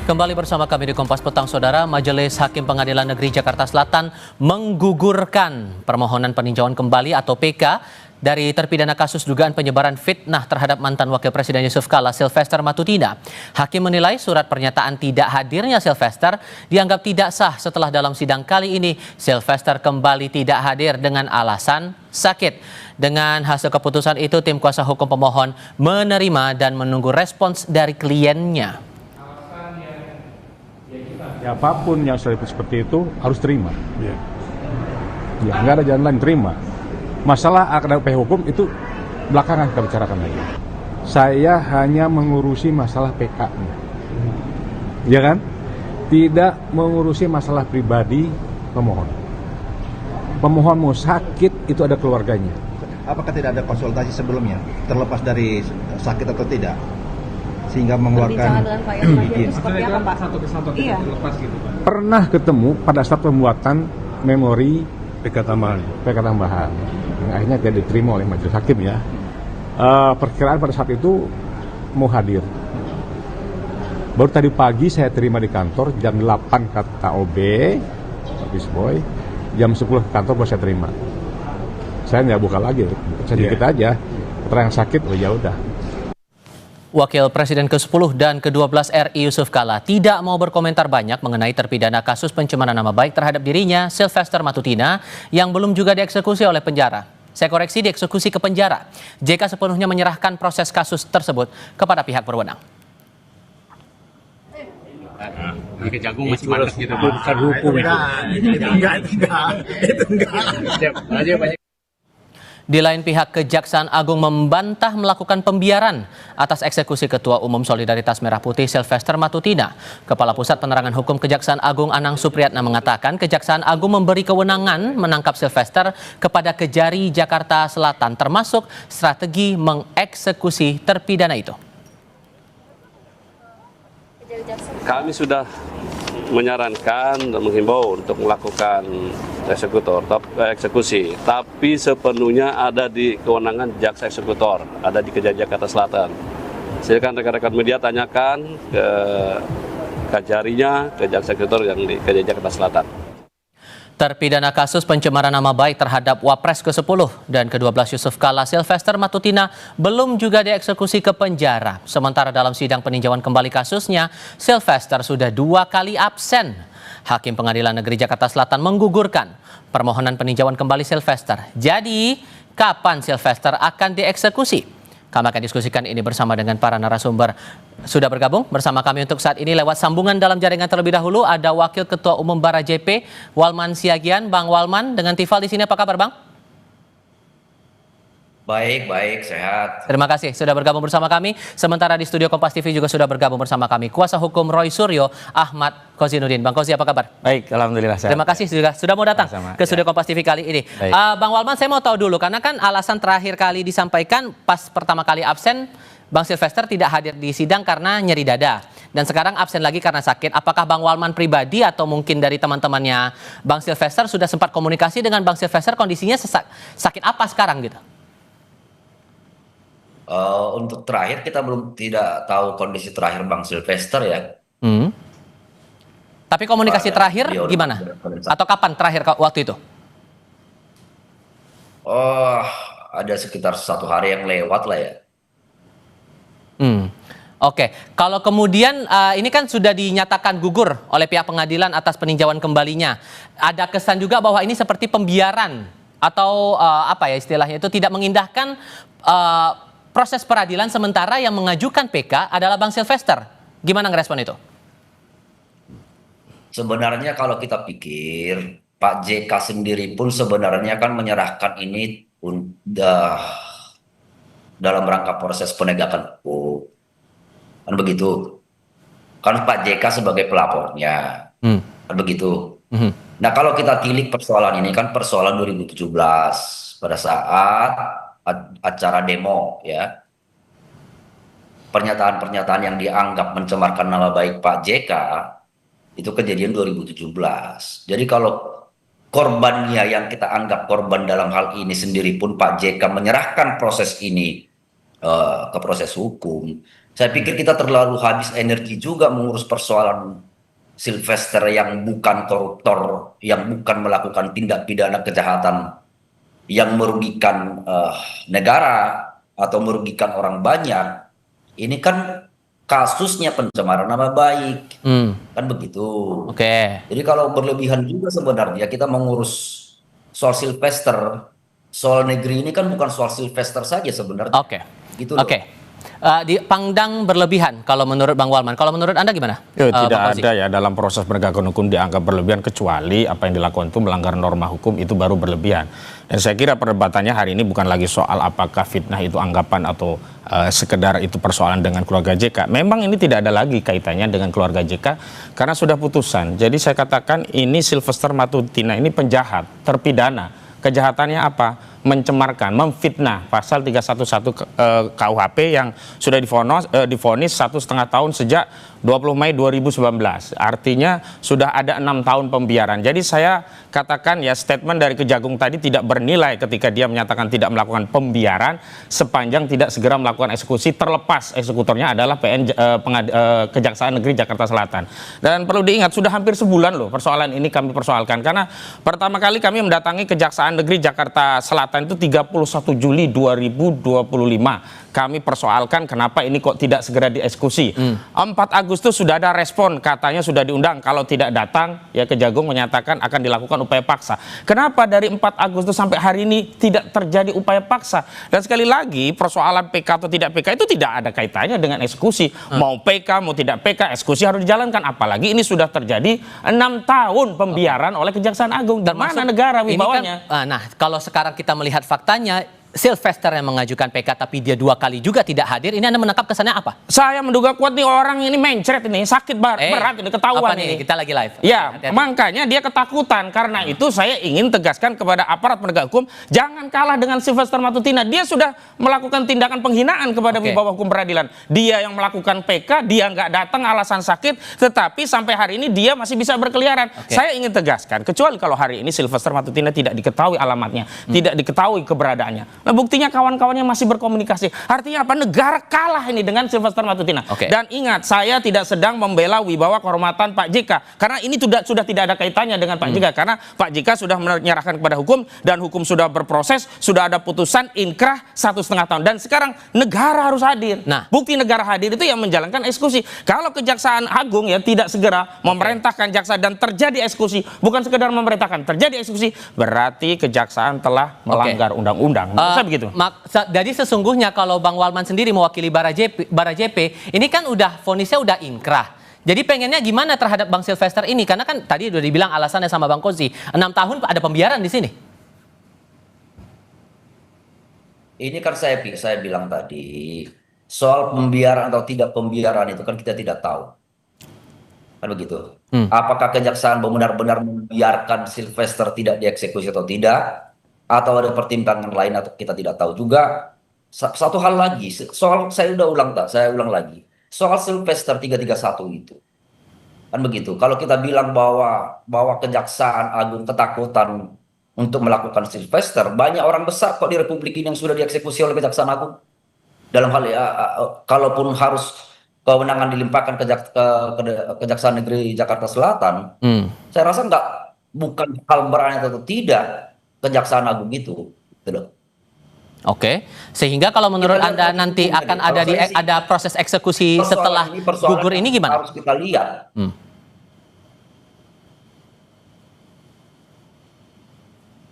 S1: Kembali bersama kami di Kompas Petang, Saudara. Majelis Hakim Pengadilan Negeri Jakarta Selatan menggugurkan permohonan peninjauan kembali atau PK dari terpidana kasus dugaan penyebaran fitnah terhadap mantan Wakil Presiden Yusuf Kala, Sylvester Matutina. Hakim menilai surat pernyataan tidak hadirnya Sylvester dianggap tidak sah setelah dalam sidang kali ini Sylvester kembali tidak hadir dengan alasan sakit. Dengan hasil keputusan itu, tim kuasa hukum pemohon menerima dan menunggu respons dari kliennya.
S18: Apapun yang seperti itu harus terima. Ya, nggak ada jalan lain, terima. Masalah AKDP hukum itu belakangan kita bicarakan lagi. Saya hanya mengurusi masalah PK-nya, ya kan? Tidak mengurusi masalah pribadi pemohon. Pemohon mau sakit itu ada keluarganya.
S19: Apakah tidak ada konsultasi sebelumnya, terlepas dari sakit atau tidak? Sehingga mengeluarkan izin.
S11: Seperti apa, Pak? Satu kesatuan lepas gitu, Pak.
S18: Pernah ketemu pada saat pembuatan memori PK tambahan. Yang akhirnya tidak diterima oleh majelis hakim ya. Perkiraan pada saat itu mau hadir. Baru tadi pagi saya terima di kantor jam 8 kata OB, office boy, jam 10 ke kantor baru saya terima. Saya nggak buka lagi, sedikit aja. Keterangan sakit, oh ya udah.
S1: Wakil Presiden ke-10 dan ke-12 RI Yusuf Kala tidak mau berkomentar banyak mengenai terpidana kasus pencemaran nama baik terhadap dirinya, Sylvester Matutina, yang belum juga dieksekusi oleh penjara. Saya koreksi, dieksekusi ke penjara. JK sepenuhnya menyerahkan proses kasus tersebut kepada pihak berwenang.
S11: Kejagung masih mantap gitu, bukan hukum itu. Itu enggak.
S1: Di lain pihak, Kejaksaan Agung membantah melakukan pembiaran atas eksekusi Ketua Umum Solidaritas Merah Putih Sylvester Matutina. Kepala Pusat Penerangan Hukum Kejaksaan Agung Anang Supriyatna mengatakan Kejaksaan Agung memberi kewenangan menangkap Sylvester kepada Kejari Jakarta Selatan, termasuk strategi mengeksekusi terpidana itu.
S9: Kami sudah menyarankan dan menghimbau untuk melakukan eksekusi, tapi sepenuhnya ada di kewenangan jaksa eksekutor, ada di Kejari Jakarta Selatan. Silakan rekan-rekan media tanyakan ke Kejarinya, ke jaksa eksekutor yang di Kejari Jakarta Selatan.
S1: Terpidana kasus pencemaran nama baik terhadap Wapres ke-10 dan ke-12 Yusuf Kala, Sylvester Matutina belum juga dieksekusi ke penjara. Sementara dalam sidang peninjauan kembali kasusnya, Sylvester sudah 2 kali absen. Hakim Pengadilan Negeri Jakarta Selatan menggugurkan permohonan peninjauan kembali Sylvester. Jadi, kapan Sylvester akan dieksekusi? Kami akan diskusikan ini bersama dengan para narasumber. Sudah bergabung bersama kami untuk saat ini lewat sambungan dalam jaringan terlebih dahulu. Ada Wakil Ketua Umum Bara JP, Walman Siagian. Bang Walman, dengan Tifal di sini, apa kabar Bang?
S20: Baik, sehat.
S1: Terima kasih sudah bergabung bersama kami. Sementara di studio Kompas TV juga sudah bergabung bersama kami kuasa hukum Roy Suryo, Ahmad Kozinuddin. Bang Kozi, apa kabar?
S21: Baik, alhamdulillah sehat.
S1: Terima kasih juga sudah mau datang ke studio Kompas TV kali ini. Bang Walman, saya mau tahu dulu karena kan alasan terakhir kali disampaikan pas pertama kali absen, Bang Sylvester tidak hadir di sidang karena nyeri dada. Dan sekarang absen lagi karena sakit. Apakah Bang Walman pribadi atau mungkin dari teman-temannya Bang Sylvester sudah sempat komunikasi dengan Bang Sylvester, kondisinya sakit apa sekarang gitu?
S20: Untuk terakhir kita tidak tahu kondisi terakhir Bang Sylvester ya.
S1: Tapi komunikasi terakhir gimana? Atau kapan terakhir waktu itu?
S20: Ada sekitar 1 hari yang lewat lah ya.
S1: Oke, kalau kemudian ini kan sudah dinyatakan gugur oleh pihak pengadilan atas peninjauan kembalinya. Ada kesan juga bahwa ini seperti pembiaran atau apa ya istilahnya itu, tidak mengindahkan proses peradilan, sementara yang mengajukan PK adalah Bang Sylvester. Gimana ngerespon itu?
S20: Sebenarnya kalau kita pikir, Pak JK sendiri pun sebenarnya kan menyerahkan ini dalam rangka proses penegakan hukum. Kan begitu. Kan Pak JK sebagai pelapornya. Kan begitu. Nah, kalau kita tilik persoalan ini kan persoalan 2017 pada saat acara demo ya. Pernyataan-pernyataan yang dianggap mencemarkan nama baik Pak JK itu kejadian 2017. Jadi kalau korbannya yang kita anggap korban dalam hal ini sendiri pun Pak JK menyerahkan proses ini ke proses hukum, saya pikir kita terlalu habis energi juga mengurus persoalan Sylvester yang bukan koruptor, yang bukan melakukan tindak pidana kejahatan yang merugikan negara atau merugikan orang banyak. Ini kan kasusnya pencemaran nama baik, kan begitu. Jadi kalau berlebihan juga sebenarnya kita mengurus soal Sylvester, soal negeri ini kan bukan soal Sylvester saja sebenarnya. Gitu loh.
S1: Dipandang berlebihan kalau menurut Bang Walman. Kalau menurut Anda gimana?
S21: Tidak ada ya dalam proses penegakan hukum dianggap berlebihan kecuali apa yang dilakukan itu melanggar norma hukum, itu baru berlebihan. Dan saya kira perdebatannya hari ini bukan lagi soal apakah fitnah itu anggapan atau sekedar itu persoalan dengan keluarga JK. Memang ini tidak ada lagi kaitannya dengan keluarga JK karena sudah putusan. Jadi saya katakan ini Sylvester Matutina ini penjahat, terpidana. Kejahatannya apa? Mencemarkan, memfitnah, pasal 311 KUHP yang sudah divonis 1,5 tahun sejak 20 Mei 2019. Artinya sudah ada 6 tahun pembiaran. Jadi saya katakan ya statement dari Kejagung tadi tidak bernilai ketika dia menyatakan tidak melakukan pembiaran sepanjang tidak segera melakukan eksekusi, terlepas eksekutornya adalah Kejaksaan Negeri Jakarta Selatan. Dan perlu diingat sudah hampir sebulan loh persoalan ini kami persoalkan karena pertama kali kami mendatangi Kejaksaan Negeri Jakarta Selatan itu 31 Juli 2025. Kami persoalkan kenapa ini kok tidak segera dieksekusi. 4 Agustus sudah ada respon, katanya sudah diundang. Kalau tidak datang, ya Kejagung menyatakan akan dilakukan upaya paksa. Kenapa dari 4 Agustus sampai hari ini tidak terjadi upaya paksa? Dan sekali lagi, persoalan PK atau tidak PK itu tidak ada kaitannya dengan eksekusi. Mau PK, mau tidak PK, eksekusi harus dijalankan. Apalagi ini sudah terjadi 6 tahun pembiaran oleh Kejaksaan Agung. Dan mana negara wibawanya?
S1: Nah, kalau sekarang kita melihat faktanya, Sylvester yang mengajukan PK tapi dia 2 kali juga tidak hadir, ini Anda menangkap kesannya apa?
S21: Saya menduga kuat nih orang ini mencret ini, sakit berat ini, ketahuan ini.
S1: Kita lagi live.
S21: Ya, makanya dia ketakutan. Karena itu saya ingin tegaskan kepada aparat penegak hukum, jangan kalah dengan Sylvester Matutina. Dia sudah melakukan tindakan penghinaan kepada wibawa hukum peradilan. Dia yang melakukan PK, dia nggak datang alasan sakit, tetapi sampai hari ini dia masih bisa berkeliaran. Saya ingin tegaskan, kecuali kalau hari ini Sylvester Matutina tidak diketahui alamatnya, tidak diketahui keberadaannya. Nah, buktinya kawan-kawannya masih berkomunikasi. Artinya apa? Negara kalah ini dengan Sylvester Matutina. Dan ingat, saya tidak sedang membela wibawa kehormatan Pak JK. Karena ini sudah tidak ada kaitannya dengan Pak JK. Karena Pak JK sudah menyerahkan kepada hukum dan hukum sudah berproses, sudah ada putusan inkrah 1,5 tahun. Dan sekarang negara harus hadir. Bukti negara hadir itu yang menjalankan eksekusi. Kalau Kejaksaan Agung ya tidak segera memerintahkan jaksa dan terjadi eksekusi, bukan sekedar memerintahkan, terjadi eksekusi, berarti Kejaksaan telah melanggar undang-undang. Begitu.
S1: Jadi sesungguhnya kalau Bang Walman sendiri mewakili Barajp, ini kan vonisnya udah inkrah. Jadi pengennya gimana terhadap Bang Sylvester ini? Karena kan tadi udah dibilang alasannya sama Bang Kozi, 6 tahun ada pembiaran di sini.
S20: Ini kan saya bilang tadi, soal pembiaran atau tidak pembiaran itu kan kita tidak tahu. Kan begitu. Apakah Kejaksaan benar-benar membiarkan Sylvester tidak dieksekusi atau tidak? Atau ada pertimbangan lain atau kita tidak tahu juga. Satu hal lagi, soal saya ulang lagi. Soal Sylvester 331 itu. Kan begitu. Kalau kita bilang bahwa Kejaksaan Agung ketakutan untuk melakukan Sylvester, banyak orang besar kok di Republik ini yang sudah dieksekusi oleh Kejaksaan Agung. Dalam hal kalaupun harus kewenangan dilimpahkan ke Kejaksaan Negeri Jakarta Selatan, saya rasa bukan hal berani atau tidak. Kejaksaan Agung itu,
S1: sehingga kalau menurut Anda nanti akan ada proses eksekusi setelah gugur ini gimana?
S20: Harus kita lihat.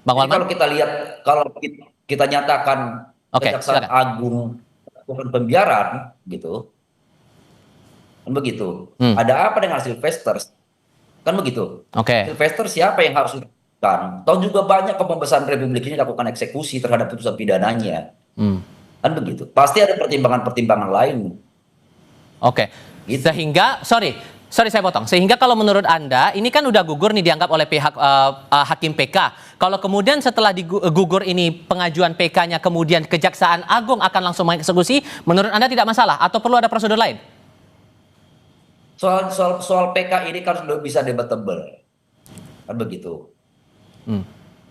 S1: Bang Walman?
S20: Kalau kita lihat, kalau kita nyatakan Kejaksaan Agung melakukan pembiaran, gitu, kan begitu. Ada apa dengan Sylvester? Kan begitu. Sylvester siapa yang harus Tahu juga banyak pembebasan Republik ini lakukan eksekusi terhadap putusan pidananya. Kan begitu. Pasti ada pertimbangan-pertimbangan lain.
S1: Sehingga, Sorry saya potong. Sehingga kalau menurut Anda, ini kan udah gugur nih dianggap oleh pihak Hakim PK. Kalau kemudian setelah gugur ini pengajuan PK-nya kemudian Kejaksaan Agung akan langsung mengeksekusi, menurut Anda tidak masalah atau perlu ada prosedur lain?
S20: Soal PK ini kan sudah bisa debatable. Kan begitu.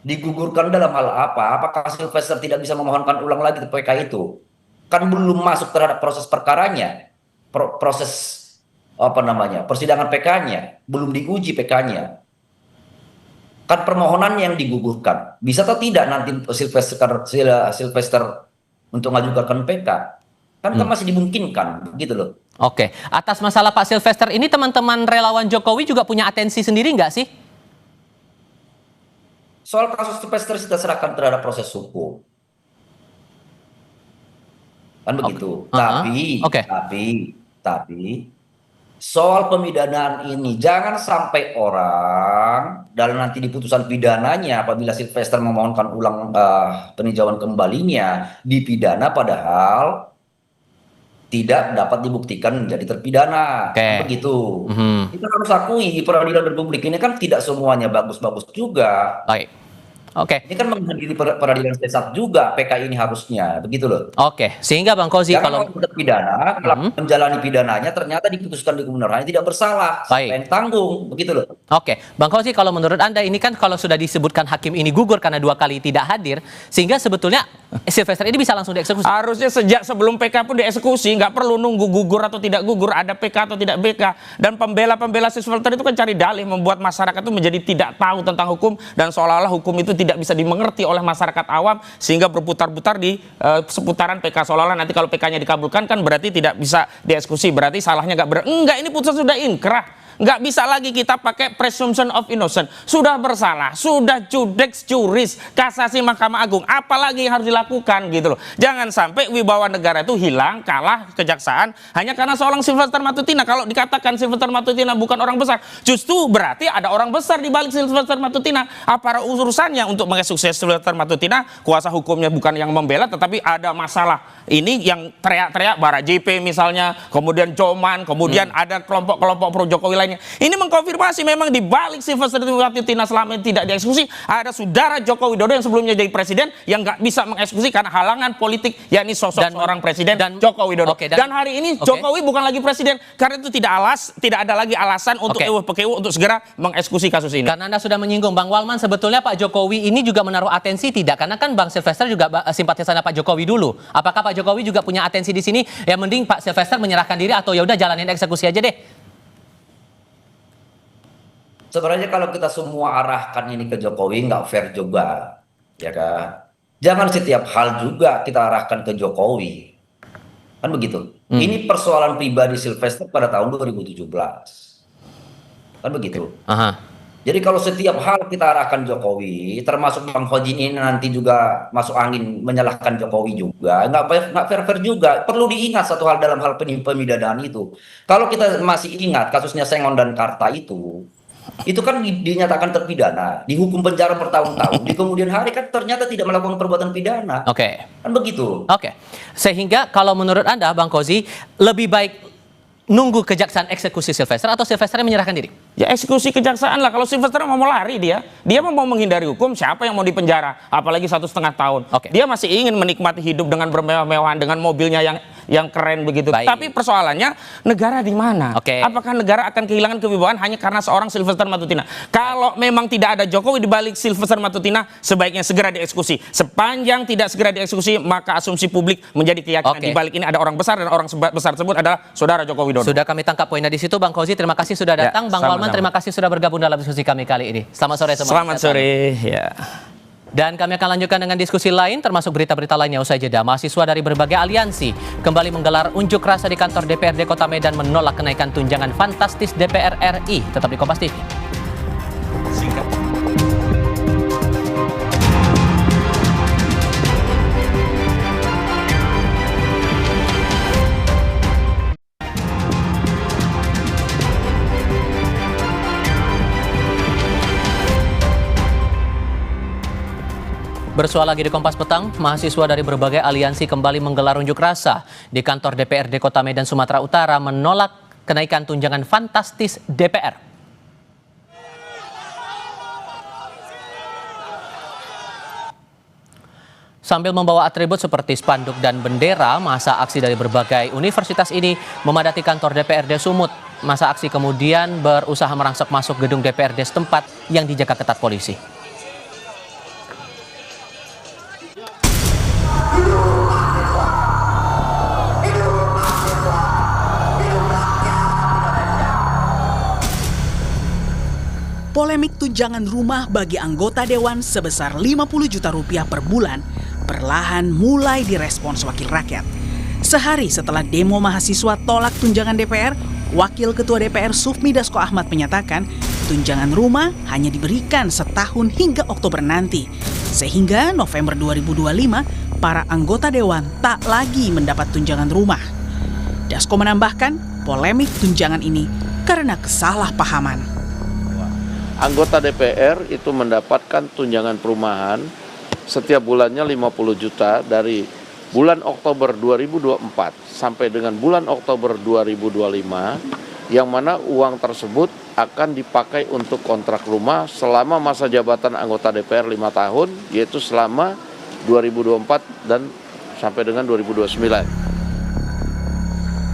S20: Digugurkan dalam hal apa? Apakah Sylvester tidak bisa memohonkan ulang lagi ke PK itu? Kan belum masuk terhadap proses perkaranya. Proses persidangan PK-nya, belum diuji PK-nya. Kan permohonan yang digugurkan. Bisa atau tidak nanti Sylvester untuk mengajukan PK? Kan masih dimungkinkan, gitu loh.
S1: Oke, atas masalah Pak Sylvester ini teman-teman relawan Jokowi juga punya atensi sendiri nggak sih?
S20: Soal kasus Sylvester kita serahkan terhadap proses hukum. Kan begitu. Tapi soal pemidanaan ini jangan sampai orang dalam nanti di putusan pidananya apabila Sylvester memohonkan ulang peninjauan kembalinya dipidana padahal tidak dapat dibuktikan menjadi terpidana. Begitu. Kita harus akui peradilan Republik ini kan tidak semuanya bagus-bagus juga. Ini kan menghadiri peradilan sesat juga PK ini harusnya, begitu loh.
S1: Sehingga Bang Kozi kalau
S20: terpidana, menjalani pidananya ternyata diputuskan di kebenarannya tidak bersalah, siapa yang tanggung, begitu loh.
S1: Bang Kozi kalau menurut Anda ini kan kalau sudah disebutkan hakim ini gugur karena 2 kali tidak hadir, sehingga sebetulnya Sylvester ini bisa langsung dieksekusi.
S21: Harusnya sejak sebelum PK pun dieksekusi, nggak perlu nunggu gugur atau tidak gugur, ada PK atau tidak PK. Dan pembela Sylvester itu kan cari dalih, membuat masyarakat itu menjadi tidak tahu tentang hukum dan seolah-olah hukum itu tidak bisa dimengerti oleh masyarakat awam sehingga berputar-putar di seputaran PK, seolah-olah nanti kalau PK-nya dikabulkan kan berarti tidak bisa dieksekusi, berarti salahnya enggak, ini putusan sudah inkrah. Nggak bisa lagi kita pakai presumption of innocent. Sudah bersalah, sudah judex juris, kasasi Mahkamah Agung. Apalagi yang harus dilakukan gitu loh. Jangan sampai wibawa negara itu hilang, kalah kejaksaan hanya karena seorang Sylvester Matutina. Kalau dikatakan Sylvester Matutina bukan orang besar, justru berarti ada orang besar di balik Sylvester Matutina. Apa urusannya untuk mengeksekusi Sylvester Matutina? Kuasa hukumnya bukan yang membela, tetapi ada masalah. Ini yang teriak-teriak Bara JP misalnya, kemudian Joman, kemudian ada kelompok-kelompok pro Jokowi lain. Ini mengkonfirmasi memang di balik Sylvester Matutina selama ini tidak dieksekusi ada saudara Joko Widodo yang sebelumnya jadi presiden yang nggak bisa mengeksekusi karena halangan politik, yakni sosok seorang presiden Joko Widodo. Dan hari ini Jokowi bukan lagi presiden karena itu tidak ada lagi alasan untuk PKU untuk segera mengeksekusi kasus ini.
S1: Karena Anda sudah menyinggung Bang Walman, sebetulnya Pak Jokowi ini juga menaruh atensi tidak? Karena kan Bang Sylvester juga simpatisannya Pak Jokowi dulu. Apakah Pak Jokowi juga punya atensi di sini? Ya mending Pak Sylvester menyerahkan diri atau ya udah jalanin eksekusi aja deh.
S20: Sebenarnya kalau kita semua arahkan ini ke Jokowi nggak fair juga, ya kan? Jangan setiap hal juga kita arahkan ke Jokowi, kan begitu. Ini persoalan pribadi Sylvester pada tahun 2017, kan begitu. Jadi kalau setiap hal kita arahkan Jokowi, termasuk Bang Hoji ini nanti juga masuk angin menyalahkan Jokowi juga, nggak fair juga. Perlu diingat satu hal dalam hal pemidanaan itu. Kalau kita masih ingat kasusnya Sengon dan Karta itu kan dinyatakan terpidana, dihukum penjara bertahun-tahun, di kemudian hari kan ternyata tidak melakukan perbuatan pidana. Kan begitu.
S1: Sehingga kalau menurut Anda Bang Kozi lebih baik nunggu kejaksaan eksekusi Sylvester atau Sylvester menyerahkan diri?
S21: Ya eksekusi kejaksaan lah. Kalau Sylvester mau lari dia mau menghindari hukum, siapa yang mau dipenjara? Apalagi 1,5 tahun. Dia masih ingin menikmati hidup dengan bermewah-mewahan, dengan mobilnya yang keren begitu. Tapi persoalannya negara di mana? Apakah negara akan kehilangan kewibawaan hanya karena seorang Sylvester Matutina? Kalau memang tidak ada Jokowi di balik Sylvester Matutina, sebaiknya segera dieksekusi. Sepanjang tidak segera dieksekusi, maka asumsi publik menjadi keyakinan di balik ini ada orang besar, dan orang besar tersebut adalah saudara Joko Widodo.
S1: Sudah kami tangkap poinnya di situ. Bang Kozi, terima kasih sudah datang. Bang Walman, terima kasih sudah bergabung dalam diskusi kami kali ini. Selamat sore semua.
S21: Selamat sore.
S1: Dan kami akan lanjutkan dengan diskusi lain, termasuk berita-berita lainnya usai jeda. Mahasiswa dari berbagai aliansi kembali menggelar unjuk rasa di kantor DPRD Kota Medan menolak kenaikan tunjangan fantastis DPR RI. Tetap di Kompas TV. Bersua lagi di Kompas Petang, mahasiswa dari berbagai aliansi kembali menggelar unjuk rasa di kantor DPRD Kota Medan, Sumatera Utara menolak kenaikan tunjangan fantastis DPR. Sambil membawa atribut seperti spanduk dan bendera, masa aksi dari berbagai universitas ini memadati kantor DPRD Sumut. Masa aksi kemudian berusaha merangsek masuk gedung DPRD setempat yang dijaga ketat polisi.
S5: Polemik tunjangan rumah bagi anggota dewan sebesar 50 juta rupiah per bulan perlahan mulai direspons wakil rakyat. Sehari setelah demo mahasiswa tolak tunjangan DPR, Wakil Ketua DPR Sufmi Dasko Ahmad menyatakan tunjangan rumah hanya diberikan setahun hingga Oktober nanti. Sehingga November 2025, para anggota dewan tak lagi mendapat tunjangan rumah. Dasko menambahkan, polemik tunjangan ini karena kesalahpahaman.
S22: Anggota DPR itu mendapatkan tunjangan perumahan setiap bulannya 50 juta dari bulan Oktober 2024 sampai dengan bulan Oktober 2025, yang mana uang tersebut akan dipakai untuk kontrak rumah selama masa jabatan anggota DPR 5 tahun, yaitu selama 2024 dan sampai dengan 2029.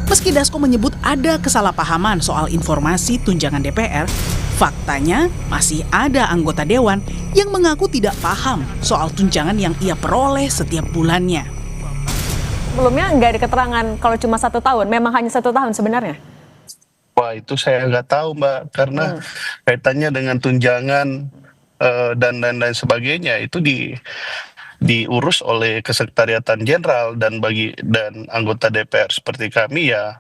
S5: Meski Dasko menyebut ada kesalahpahaman soal informasi tunjangan DPR, faktanya masih ada anggota dewan yang mengaku tidak paham soal tunjangan yang ia peroleh setiap bulannya.
S23: Sebelumnya nggak ada keterangan kalau cuma 1 tahun, memang hanya 1 tahun sebenarnya?
S14: Wah, itu saya nggak tahu, Mbak, karena kaitannya dengan tunjangan dan lain-lain sebagainya itu diurus oleh Kesekretariatan Jenderal, dan anggota DPR seperti kami ya,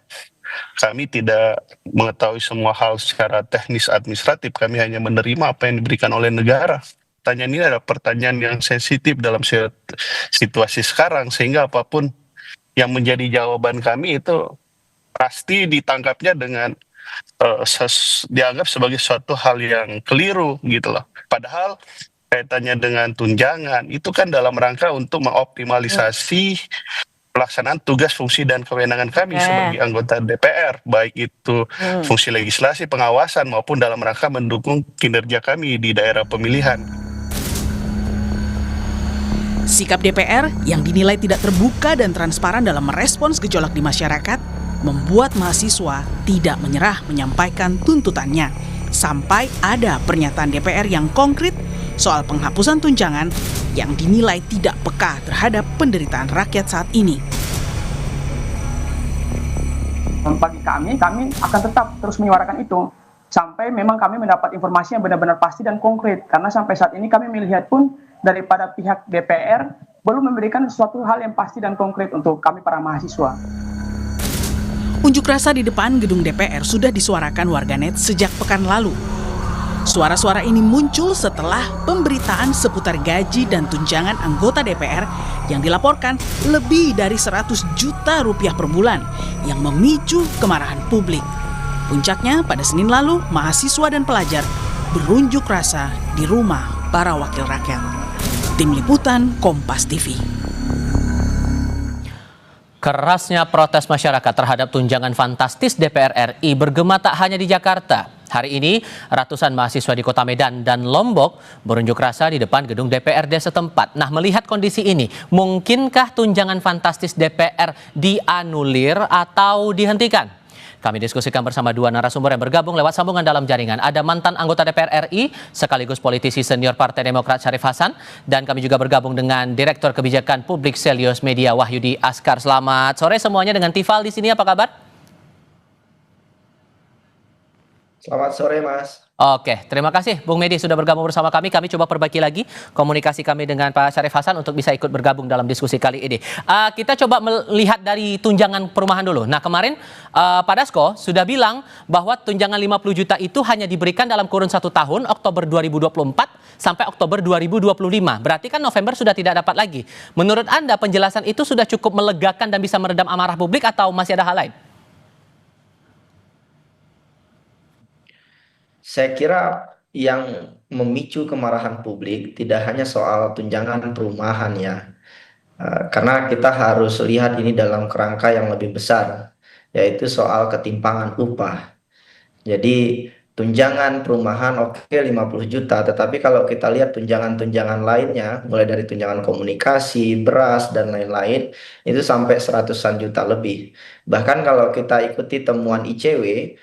S14: kami tidak mengetahui semua hal secara teknis administratif. Kami hanya menerima apa yang diberikan oleh negara. Pertanyaan ini adalah pertanyaan yang sensitif dalam situasi sekarang, sehingga apapun yang menjadi jawaban kami itu pasti ditangkapnya dengan dianggap sebagai suatu hal yang keliru gitu loh. Padahal kaitannya dengan tunjangan itu kan dalam rangka untuk mengoptimalisasi pelaksanaan tugas, fungsi, dan kewenangan kami sebagai anggota DPR, baik itu fungsi legislasi, pengawasan, maupun dalam rangka mendukung kinerja kami di daerah pemilihan.
S5: Sikap DPR yang dinilai tidak terbuka dan transparan dalam merespons gejolak di masyarakat membuat mahasiswa tidak menyerah menyampaikan tuntutannya sampai ada pernyataan DPR yang konkret soal penghapusan tunjangan yang dinilai tidak peka terhadap penderitaan rakyat saat ini.
S24: Bagi kami akan tetap terus menyuarakan itu sampai memang kami mendapat informasi yang benar-benar pasti dan konkret, karena sampai saat ini kami melihat pun daripada pihak DPR belum memberikan sesuatu hal yang pasti dan konkret untuk kami para mahasiswa.
S5: Unjuk rasa di depan gedung DPR sudah disuarakan warganet sejak pekan lalu. Suara-suara ini muncul setelah pemberitaan seputar gaji dan tunjangan anggota DPR yang dilaporkan lebih dari 100 juta rupiah per bulan yang memicu kemarahan publik. Puncaknya pada Senin lalu, mahasiswa dan pelajar berunjuk rasa di rumah para wakil rakyat. Tim Liputan Kompas TV.
S1: Kerasnya protes masyarakat terhadap tunjangan fantastis DPR RI bergema tak hanya di Jakarta. Hari ini, ratusan mahasiswa di Kota Medan dan Lombok berunjuk rasa di depan gedung DPRD setempat. Nah, melihat kondisi ini, mungkinkah tunjangan fantastis DPR dianulir atau dihentikan? Kami diskusikan bersama dua narasumber yang bergabung lewat sambungan dalam jaringan. Ada mantan anggota DPR RI, sekaligus politisi senior Partai Demokrat Syarif Hasan. Dan kami juga bergabung dengan Direktur Kebijakan Publik Selios Media Wahyudi Askar. Selamat sore semuanya, dengan Tifal di sini, apa kabar?
S25: Selamat sore, Mas.
S1: Oke, terima kasih Bung Medi sudah bergabung bersama kami. Kami coba perbaiki lagi komunikasi kami dengan Pak Syarif Hasan untuk bisa ikut bergabung dalam diskusi kali ini. Kita coba melihat dari tunjangan perumahan dulu. Nah, kemarin Pak Dasko sudah bilang bahwa tunjangan 50 juta itu hanya diberikan dalam kurun 1 tahun, Oktober 2024 sampai Oktober 2025. Berarti kan November sudah tidak dapat lagi. Menurut Anda penjelasan itu sudah cukup melegakan dan bisa meredam amarah publik atau masih ada hal lain?
S25: Saya kira yang memicu kemarahan publik tidak hanya soal tunjangan perumahan ya, karena kita harus lihat ini dalam kerangka yang lebih besar, yaitu soal ketimpangan upah. Jadi tunjangan perumahan oke 50 juta, tetapi kalau kita lihat tunjangan-tunjangan lainnya, mulai dari tunjangan komunikasi, beras, dan lain-lain, itu sampai seratusan juta lebih. Bahkan kalau kita ikuti temuan ICW,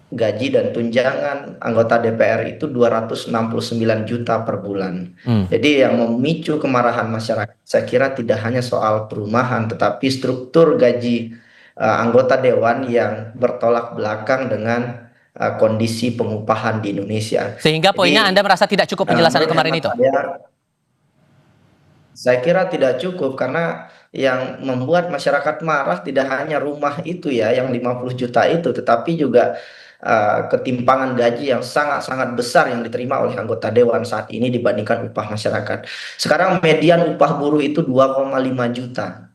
S25: gaji dan tunjangan anggota DPR itu 269 juta per bulan. Jadi yang memicu kemarahan masyarakat, saya kira tidak hanya soal perumahan, tetapi struktur gaji anggota dewan yang bertolak belakang dengan kondisi pengupahan di Indonesia.
S1: Sehingga poinnya Anda merasa tidak cukup penjelasan kemarin itu?
S25: Saya kira tidak cukup, karena yang membuat masyarakat marah tidak hanya rumah itu ya, yang 50 juta itu, tetapi juga ketimpangan gaji yang sangat-sangat besar yang diterima oleh anggota dewan saat ini dibandingkan upah masyarakat. Sekarang median upah buruh itu 2,5 juta.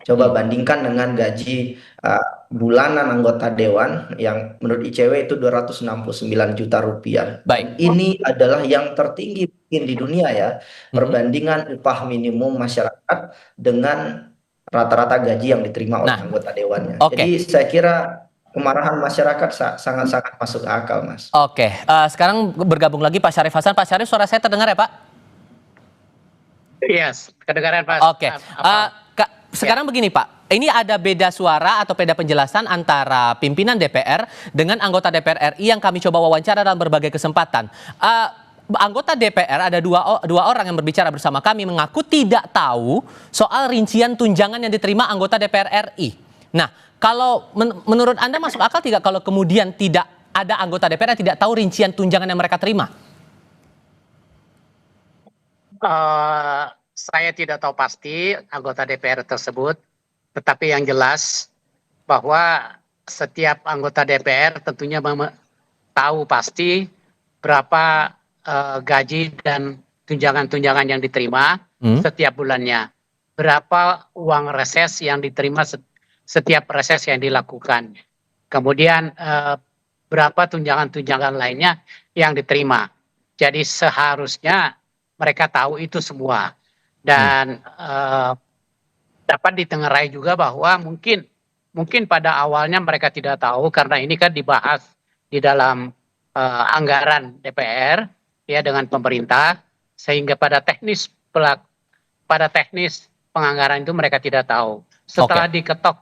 S25: Coba bandingkan dengan gaji bulanan anggota dewan yang menurut ICW itu 269 juta rupiah.
S1: Baik.
S25: Ini adalah yang tertinggi mungkin di dunia ya, perbandingan upah minimum masyarakat dengan rata-rata gaji yang diterima oleh anggota dewannya. Jadi saya kira kemarahan masyarakat sangat-sangat masuk akal, Mas.
S1: Oke, sekarang bergabung lagi Pak Syarif Hasan. Pak Syarif, suara saya terdengar ya Pak?
S4: Yes, kedengaran Pak.
S1: Oke, sekarang begini Pak, ini ada beda suara atau beda penjelasan antara pimpinan DPR dengan anggota DPR RI yang kami coba wawancara dalam berbagai kesempatan. Anggota DPR ada dua orang yang berbicara bersama kami mengaku tidak tahu soal rincian tunjangan yang diterima anggota DPR RI. Nah, kalau menurut Anda masuk akal tidak kalau kemudian tidak ada anggota DPR yang tidak tahu rincian tunjangan yang mereka terima?
S4: Saya tidak tahu pasti anggota DPR tersebut, tetapi yang jelas bahwa setiap anggota DPR tentunya tahu pasti berapa gaji dan tunjangan-tunjangan yang diterima setiap bulannya, berapa uang reses yang diterima setiap reses yang dilakukan, kemudian berapa tunjangan-tunjangan lainnya yang diterima. Jadi seharusnya mereka tahu itu semua. Dan dapat ditengarai juga bahwa mungkin pada awalnya mereka tidak tahu, karena ini kan dibahas di dalam anggaran DPR ya dengan pemerintah, sehingga pada teknis penganggaran itu mereka tidak tahu. Setelah diketok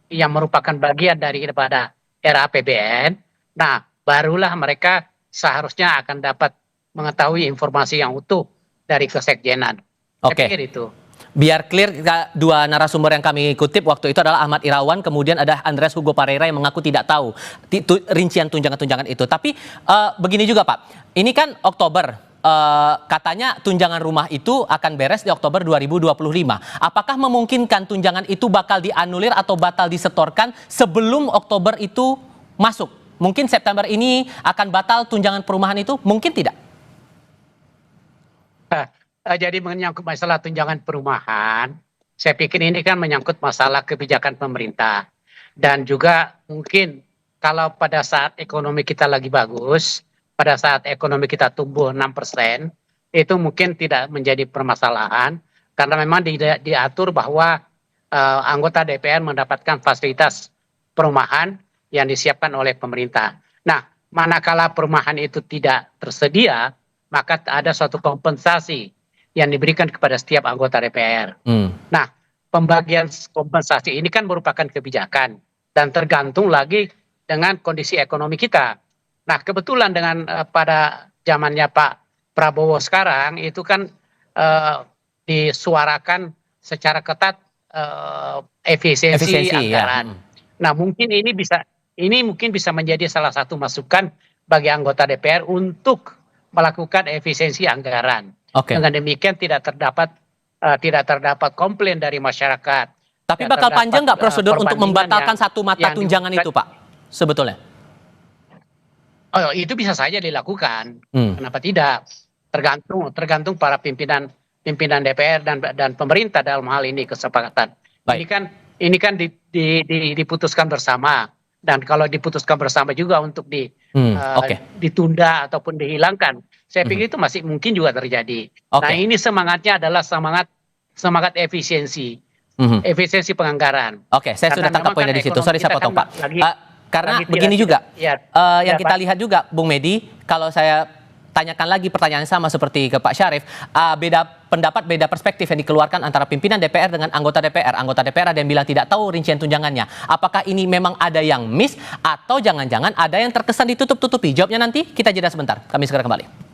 S4: yang merupakan bagian daripada RAPBN, nah barulah mereka seharusnya akan dapat mengetahui informasi yang utuh dari Kesekjenan.
S1: Oke.
S4: Itu.
S1: Biar clear, dua narasumber yang kami kutip waktu itu adalah Ahmad Irawan, kemudian ada Andreas Hugo Pareira yang mengaku tidak tahu rincian tunjangan-tunjangan itu. Tapi begini juga Pak, ini kan Oktober, katanya tunjangan rumah itu akan beres di Oktober 2025. Apakah memungkinkan tunjangan itu bakal dianulir atau batal disetorkan sebelum Oktober itu masuk? Mungkin September ini akan batal tunjangan perumahan itu? Mungkin tidak?
S4: Jadi menyangkut masalah tunjangan perumahan, saya pikir ini kan menyangkut masalah kebijakan pemerintah. Dan juga mungkin kalau pada saat ekonomi kita lagi bagus, pada saat ekonomi kita tumbuh 6%, itu mungkin tidak menjadi permasalahan, karena memang diatur bahwa anggota DPR mendapatkan fasilitas perumahan yang disiapkan oleh pemerintah. Nah, manakala perumahan itu tidak tersedia, maka ada suatu kompensasi yang diberikan kepada setiap anggota DPR. Nah, pembagian kompensasi ini kan merupakan kebijakan dan tergantung lagi dengan kondisi ekonomi kita. Nah, kebetulan dengan pada zamannya Pak Prabowo sekarang itu kan disuarakan secara ketat efisiensi anggaran. Nah, mungkin ini mungkin bisa menjadi salah satu masukan bagi anggota DPR untuk melakukan efisiensi anggaran. Dengan demikian tidak terdapat komplain dari masyarakat.
S1: Tapi bakal panjang nggak prosedur untuk membatalkan satu mata tunjangan itu, Pak? Sebetulnya?
S4: Oh, itu bisa saja dilakukan. Kenapa tidak? Tergantung para pimpinan DPR dan pemerintah dalam hal ini kesepakatan. Ini kan diputuskan bersama. Dan kalau diputuskan bersama juga untuk ditunda ataupun dihilangkan, saya pikir itu masih mungkin juga terjadi. Nah, ini semangatnya adalah semangat efisiensi, efisiensi penganggaran.
S1: Oke, saya sudah tangkap poinnya di situ. Sorry saya potong, Pak. Karena begini juga, yang kita lihat juga, Bung Medi, kalau saya tanyakan lagi pertanyaan sama seperti ke Pak Syarif, beda pendapat, beda perspektif yang dikeluarkan antara pimpinan DPR dengan anggota DPR. Anggota DPR ada yang bilang tidak tahu rincian tunjangannya. Apakah ini memang ada yang miss atau jangan-jangan ada yang terkesan ditutup-tutupi? Jawabnya nanti, kita jeda sebentar. Kami segera kembali.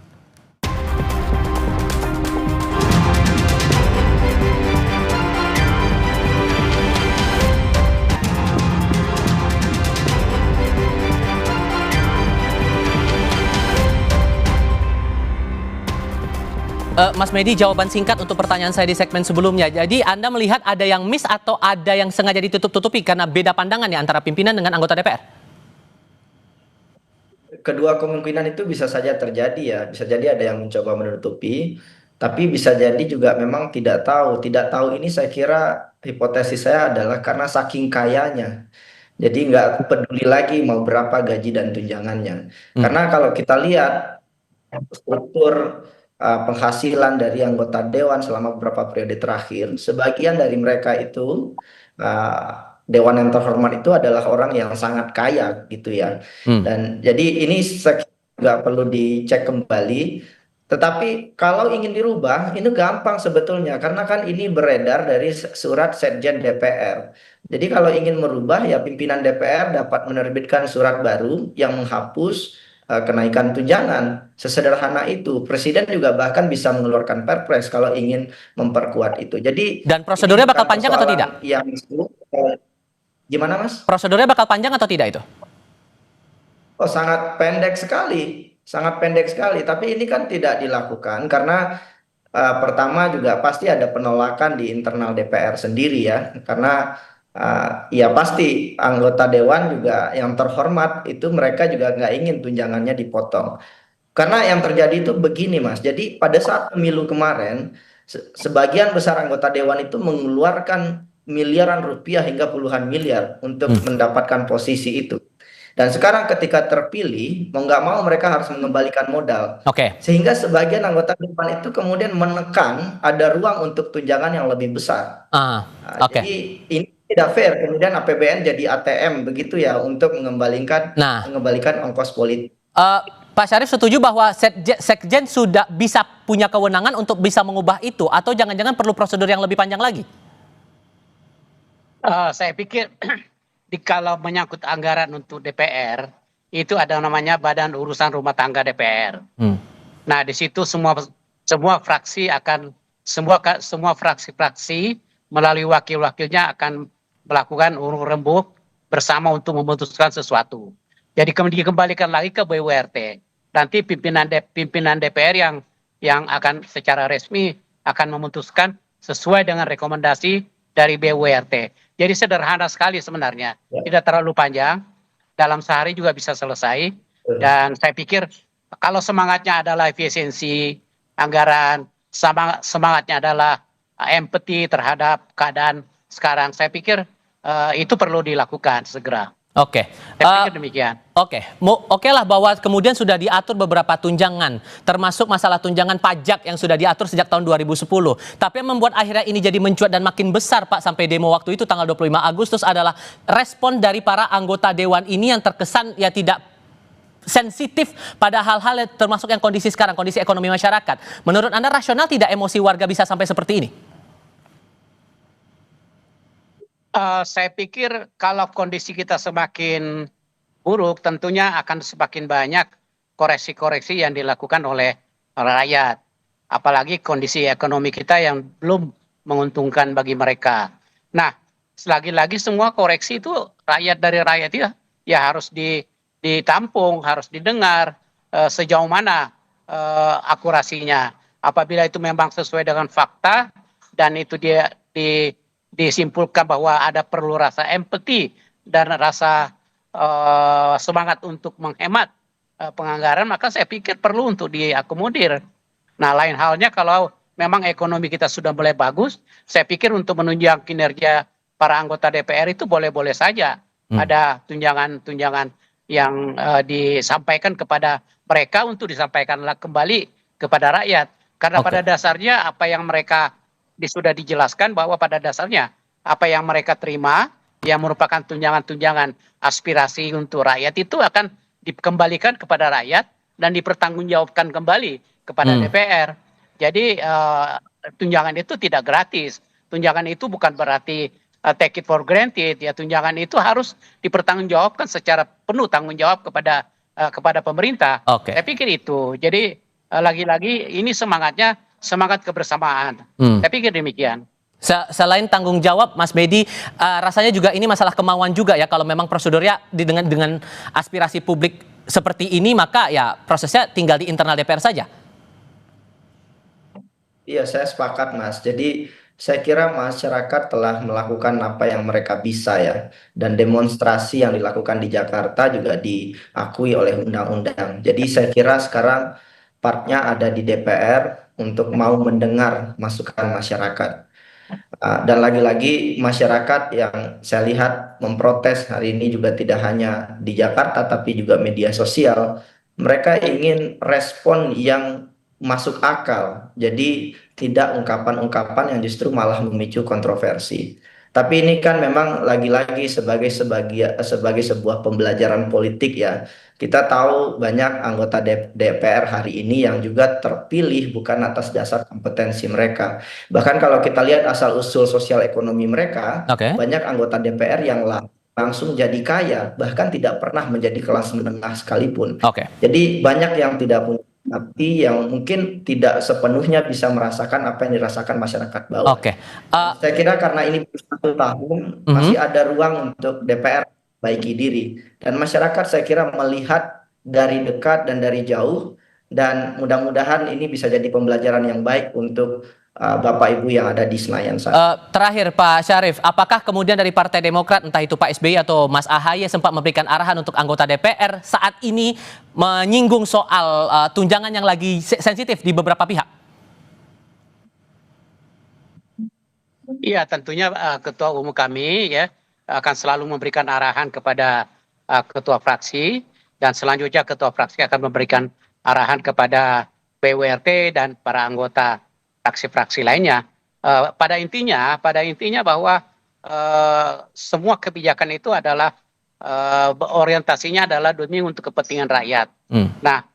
S1: Mas Medi, jawaban singkat untuk pertanyaan saya di segmen sebelumnya. Jadi Anda melihat ada yang miss atau ada yang sengaja ditutup-tutupi karena beda pandangan ya antara pimpinan dengan anggota DPR?
S25: Kedua kemungkinan itu bisa saja terjadi ya. Bisa jadi ada yang mencoba menutupi, tapi bisa jadi juga memang tidak tahu. Tidak tahu ini saya kira hipotesis saya adalah karena saking kayanya. Jadi nggak peduli lagi mau berapa gaji dan tunjangannya. Karena kalau kita lihat struktur penghasilan dari anggota dewan selama beberapa periode terakhir, sebagian dari mereka itu dewan yang terhormat itu adalah orang yang sangat kaya gitu ya. Dan jadi ini nggak perlu dicek kembali. Tetapi kalau ingin dirubah, ini gampang sebetulnya karena kan ini beredar dari surat Sekjen DPR. Jadi kalau ingin merubah ya pimpinan DPR dapat menerbitkan surat baru yang menghapus kenaikan tunjangan. Sesederhana itu. Presiden juga bahkan bisa mengeluarkan perpres kalau ingin memperkuat itu. Jadi
S1: dan prosedurnya bakal panjang atau tidak?
S25: Gimana Mas?
S1: Prosedurnya bakal panjang atau tidak itu?
S25: Oh, sangat pendek sekali. Sangat pendek sekali. Tapi ini kan tidak dilakukan karena pertama juga pasti ada penolakan di internal DPR sendiri ya. Karena ya pasti anggota dewan juga yang terhormat itu mereka juga nggak ingin tunjangannya dipotong. Karena yang terjadi itu begini Mas, jadi pada saat pemilu kemarin sebagian besar anggota dewan itu mengeluarkan miliaran rupiah hingga puluhan miliar untuk mendapatkan posisi itu. Dan sekarang ketika terpilih, mau nggak mau mereka harus mengembalikan modal. Sehingga sebagian anggota dewan itu kemudian menekan ada ruang untuk tunjangan yang lebih besar. Jadi ini tidak fair, kemudian APBN jadi ATM begitu ya untuk mengembalikan ongkos politik.
S1: Pak Syarif setuju bahwa Sekjen sudah bisa punya kewenangan untuk bisa mengubah itu atau jangan-jangan perlu prosedur yang lebih panjang lagi?
S4: Saya pikir kalau menyangkut anggaran untuk DPR itu ada namanya Badan Urusan Rumah Tangga DPR. Nah di situ semua fraksi akan semua fraksi-fraksi melalui wakil-wakilnya akan melakukan urung rembuk bersama untuk memutuskan sesuatu. Jadi kemudian dikembalikan lagi ke BWRT. Nanti pimpinan DPR yang akan secara resmi akan memutuskan sesuai dengan rekomendasi dari BWRT. Jadi sederhana sekali sebenarnya, tidak terlalu panjang. Dalam sehari juga bisa selesai. Dan saya pikir kalau semangatnya adalah efisiensi anggaran, semangatnya adalah empati terhadap keadaan sekarang, saya pikir itu perlu dilakukan segera. Saya pikir demikian.
S1: Oke lah bahwa kemudian sudah diatur beberapa tunjangan, termasuk masalah tunjangan pajak yang sudah diatur sejak tahun 2010. Tapi yang membuat akhirnya ini jadi mencuat dan makin besar Pak sampai demo waktu itu tanggal 25 Agustus adalah respon dari para anggota dewan ini yang terkesan ya tidak sensitif pada hal-hal termasuk yang kondisi sekarang, kondisi ekonomi masyarakat. Menurut Anda rasional tidak emosi warga bisa sampai seperti ini?
S4: Saya pikir kalau kondisi kita semakin buruk, tentunya akan semakin banyak koreksi-koreksi yang dilakukan oleh rakyat. Apalagi kondisi ekonomi kita yang belum menguntungkan bagi mereka. Nah, lagi-lagi semua koreksi itu dari rakyat ya harus ditampung, harus didengar sejauh mana akurasinya. Apabila itu memang sesuai dengan fakta dan itu disimpulkan bahwa ada perlu rasa empati dan rasa semangat untuk menghemat penganggaran, maka saya pikir perlu untuk diakomodir. Nah, lain halnya kalau memang ekonomi kita sudah mulai bagus, saya pikir untuk menunjang kinerja para anggota DPR itu boleh-boleh saja ada tunjangan-tunjangan yang disampaikan kepada mereka untuk disampaikan kembali kepada rakyat. Karena pada dasarnya apa yang mereka sudah dijelaskan bahwa pada dasarnya apa yang mereka terima, yang merupakan tunjangan-tunjangan aspirasi untuk rakyat itu akan dikembalikan kepada rakyat dan dipertanggungjawabkan kembali kepada DPR. Jadi tunjangan itu tidak gratis. Tunjangan itu bukan berarti take it for granted. Ya, tunjangan itu harus dipertanggungjawabkan secara penuh tanggung jawab kepada pemerintah. Saya pikir itu. Jadi lagi-lagi ini semangatnya semangat kebersamaan. Saya pikir demikian.
S1: Selain tanggung jawab, Mas Bedi, rasanya juga ini masalah kemauan juga ya. Kalau memang prosedurnya dengan aspirasi publik seperti ini, maka ya prosesnya tinggal di internal DPR saja.
S25: Iya, saya sepakat, Mas. Jadi saya kira masyarakat telah melakukan apa yang mereka bisa ya. Dan demonstrasi yang dilakukan di Jakarta juga diakui oleh undang-undang. Jadi saya kira sekarang partnya ada di DPR untuk mau mendengar masukan masyarakat. Dan lagi-lagi masyarakat yang saya lihat memprotes hari ini juga tidak hanya di Jakarta tapi juga media sosial. Mereka ingin respon yang masuk akal. Jadi tidak ungkapan-ungkapan yang justru malah memicu kontroversi. Tapi ini kan memang lagi-lagi sebagai sebuah pembelajaran politik ya. Kita tahu banyak anggota DPR hari ini yang juga terpilih bukan atas dasar kompetensi mereka. Bahkan kalau kita lihat asal-usul sosial ekonomi mereka, banyak anggota DPR yang langsung jadi kaya, bahkan tidak pernah menjadi kelas menengah sekalipun. Jadi banyak yang tidak punya, tapi yang mungkin tidak sepenuhnya bisa merasakan apa yang dirasakan masyarakat bawah. Saya kira karena ini 1 tahun masih ada ruang untuk DPR baiki diri, dan masyarakat saya kira melihat dari dekat dan dari jauh, dan mudah-mudahan ini bisa jadi pembelajaran yang baik untuk Bapak Ibu yang ada di Senayan sana.
S1: Terakhir Pak Syarif, apakah kemudian dari Partai Demokrat, entah itu Pak SBY atau Mas AHY, sempat memberikan arahan untuk anggota DPR saat ini menyinggung soal tunjangan yang lagi sensitif di beberapa pihak?
S4: Iya, tentunya Ketua Umum kami ya akan selalu memberikan arahan kepada Ketua Fraksi, dan selanjutnya Ketua Fraksi akan memberikan arahan kepada PWRT dan para anggota fraksi-fraksi lainnya. Pada intinya bahwa semua kebijakan itu adalah orientasinya adalah demi untuk kepentingan rakyat. Nah,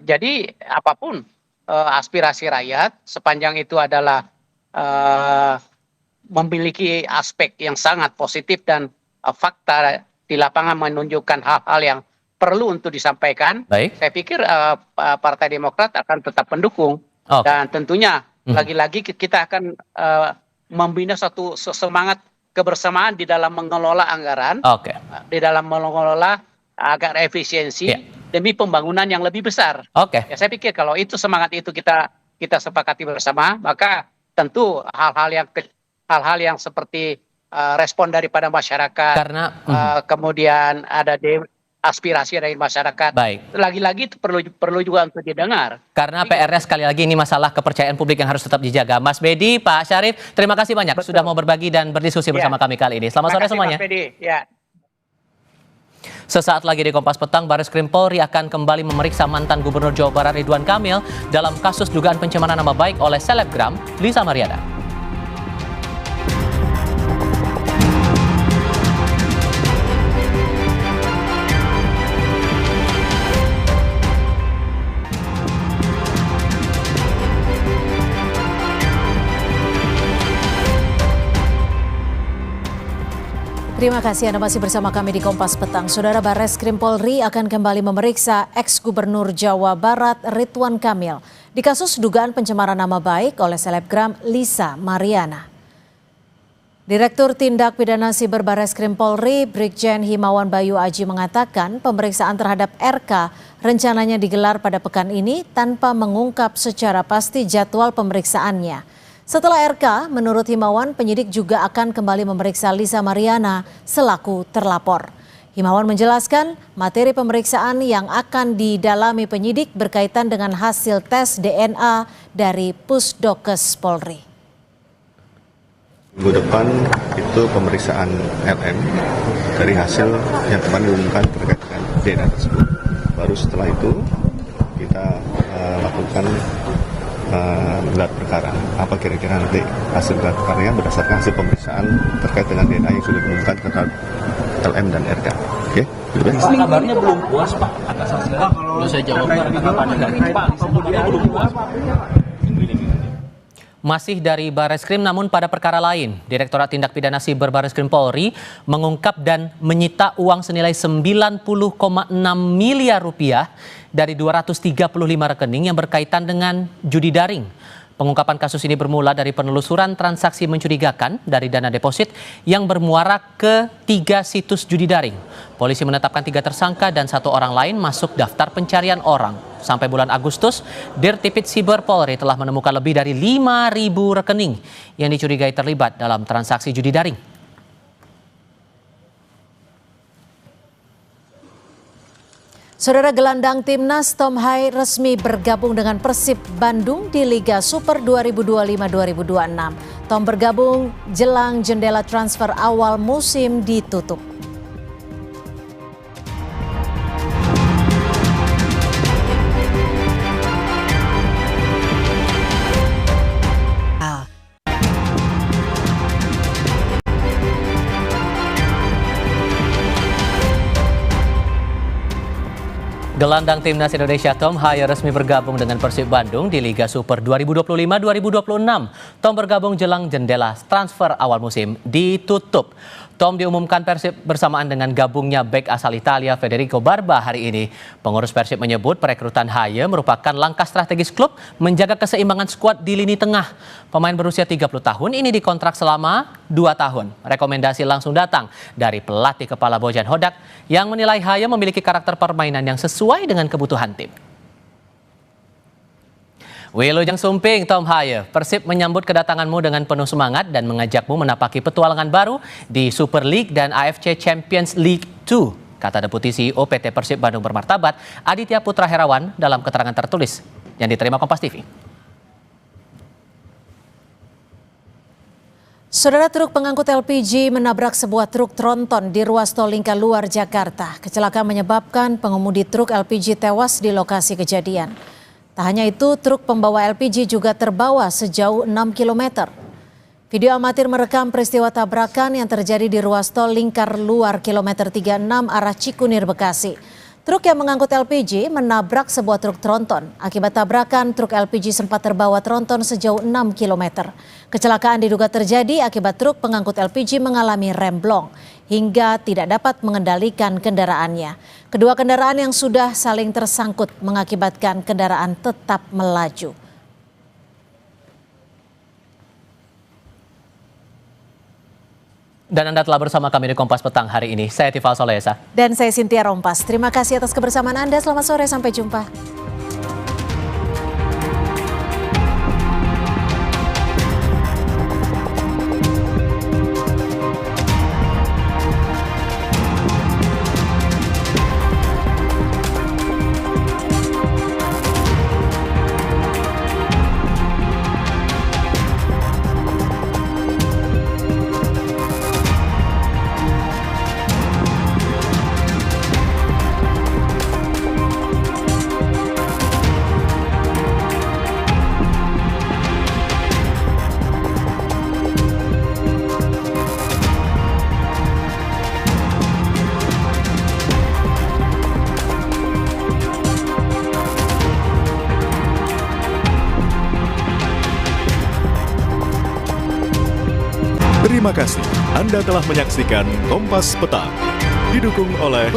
S4: jadi apapun aspirasi rakyat, sepanjang itu adalah memiliki aspek yang sangat positif dan fakta di lapangan menunjukkan hal-hal yang perlu untuk disampaikan, saya pikir Partai Demokrat akan tetap mendukung. Dan tentunya lagi-lagi kita akan membina satu semangat kebersamaan di dalam mengelola anggaran, di dalam mengelola agar efisiensi demi pembangunan yang lebih besar. Ya, saya pikir kalau itu semangat itu kita sepakati bersama, maka tentu hal-hal yang seperti respon daripada masyarakat, kemudian ada aspirasi dari masyarakat. Lagi-lagi itu perlu juga untuk didengar.
S1: Karena PR-nya sekali lagi ini masalah kepercayaan publik yang harus tetap dijaga. Mas Bedi, Pak Syarif, terima kasih banyak sudah mau berbagi dan berdiskusi bersama kami kali ini. Selamat sore semuanya.
S4: Mas Bedi.
S1: Sesaat lagi di Kompas Petang, Barreskrim Polri akan kembali memeriksa mantan Gubernur Jawa Barat Ridwan Kamil dalam kasus dugaan pencemaran nama baik oleh selebgram Lisa Mariana.
S2: Terima kasih Anda masih bersama kami di Kompas Petang. Saudara, Barreskrim Polri akan kembali memeriksa ex-Gubernur Jawa Barat Ridwan Kamil di kasus dugaan pencemaran nama baik oleh selebgram Lisa Mariana. Direktur Tindak Pidana Siber Barreskrim Polri, Brigjen Himawan Bayu Aji mengatakan pemeriksaan terhadap RK rencananya digelar pada pekan ini tanpa mengungkap secara pasti jadwal pemeriksaannya. Setelah RK, menurut Himawan, penyidik juga akan kembali memeriksa Lisa Mariana selaku terlapor. Himawan menjelaskan materi pemeriksaan yang akan didalami penyidik berkaitan dengan hasil tes DNA dari Pusdokes Polri.
S6: Minggu depan itu pemeriksaan LM dari hasil yang kemarin diumumkan terkait dengan DNA tersebut. Baru setelah itu kita lakukan gelar perkara. Apa kira-kira nanti hasil gelar perkaranya berdasarkan hasil pemeriksaan terkait dengan DNA yang sudah ditemukan terhadap LM dan RK. Oke?
S7: Kabarnya belum puas Pak atas hasilnya. Kalau saya jawab tanggapannya dari Pak, kabarnya belum puas Pak.
S1: Masih dari Barreskrim, namun pada perkara lain, Direktorat Tindak Pidana Siber Barreskrim Polri mengungkap dan menyita uang senilai 90,6 miliar rupiah dari 235 rekening yang berkaitan dengan judi daring. Pengungkapan kasus ini bermula dari penelusuran transaksi mencurigakan dari dana deposit yang bermuara ke 3 situs judi daring. Polisi menetapkan 3 tersangka dan 1 orang lain masuk daftar pencarian orang. Sampai bulan Agustus, Dirtipid Siber Polri telah menemukan lebih dari 5.000 rekening yang dicurigai terlibat dalam transaksi judi daring.
S2: Saudara, gelandang timnas Tom Hai resmi bergabung dengan Persib Bandung di Liga Super 2025-2026. Tom bergabung jelang jendela transfer awal musim ditutup.
S1: Gelandang timnas Indonesia Tom Hai resmi bergabung dengan Persib Bandung di Liga Super 2025-2026. Tom bergabung jelang jendela transfer awal musim ditutup. Tom diumumkan Persib bersamaan dengan gabungnya bek asal Italia Federico Barba hari ini. Pengurus Persib menyebut perekrutan Haye merupakan langkah strategis klub menjaga keseimbangan skuad di lini tengah. Pemain berusia 30 tahun ini dikontrak selama 2 tahun. Rekomendasi langsung datang dari pelatih kepala Bojan Hodak yang menilai Haye memiliki karakter permainan yang sesuai dengan kebutuhan tim. Wilujeng Sumping, Tom Haye, Persib menyambut kedatanganmu dengan penuh semangat dan mengajakmu menapaki petualangan baru di Super League dan AFC Champions League 2, kata Deputi CEO PT Persib Bandung Bermartabat, Aditya Putra Herawan dalam keterangan tertulis yang diterima Kompas TV.
S2: Saudara, truk pengangkut LPG menabrak sebuah truk tronton di ruas tol Lingkar Luar Jakarta. Kecelakaan menyebabkan pengemudi truk LPG tewas di lokasi kejadian. Tak hanya itu, truk pembawa LPG juga terbawa sejauh 6 km. Video amatir merekam peristiwa tabrakan yang terjadi di ruas tol Lingkar Luar kilometer 36 arah Cikunir, Bekasi. Truk yang mengangkut LPG menabrak sebuah truk tronton. Akibat tabrakan, truk LPG sempat terbawa tronton sejauh 6 km. Kecelakaan diduga terjadi akibat truk pengangkut LPG mengalami remblong hingga tidak dapat mengendalikan kendaraannya. Kedua kendaraan yang sudah saling tersangkut mengakibatkan kendaraan tetap melaju.
S1: Dan Anda telah bersama kami di Kompas Petang hari ini. Saya Tifal Solesa.
S2: Dan saya Cynthia Rompas. Terima kasih atas kebersamaan Anda. Selamat sore, sampai jumpa.
S8: Terima kasih Anda telah menyaksikan Kompas Petang. Didukung oleh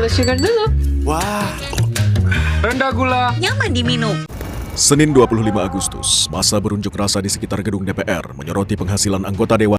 S17: Sugar dulu.
S8: Wah,
S17: Rendah gula. Nyaman diminum.
S8: Senin 25 Agustus, masa berunjuk rasa di sekitar gedung DPR menyoroti penghasilan anggota Dewan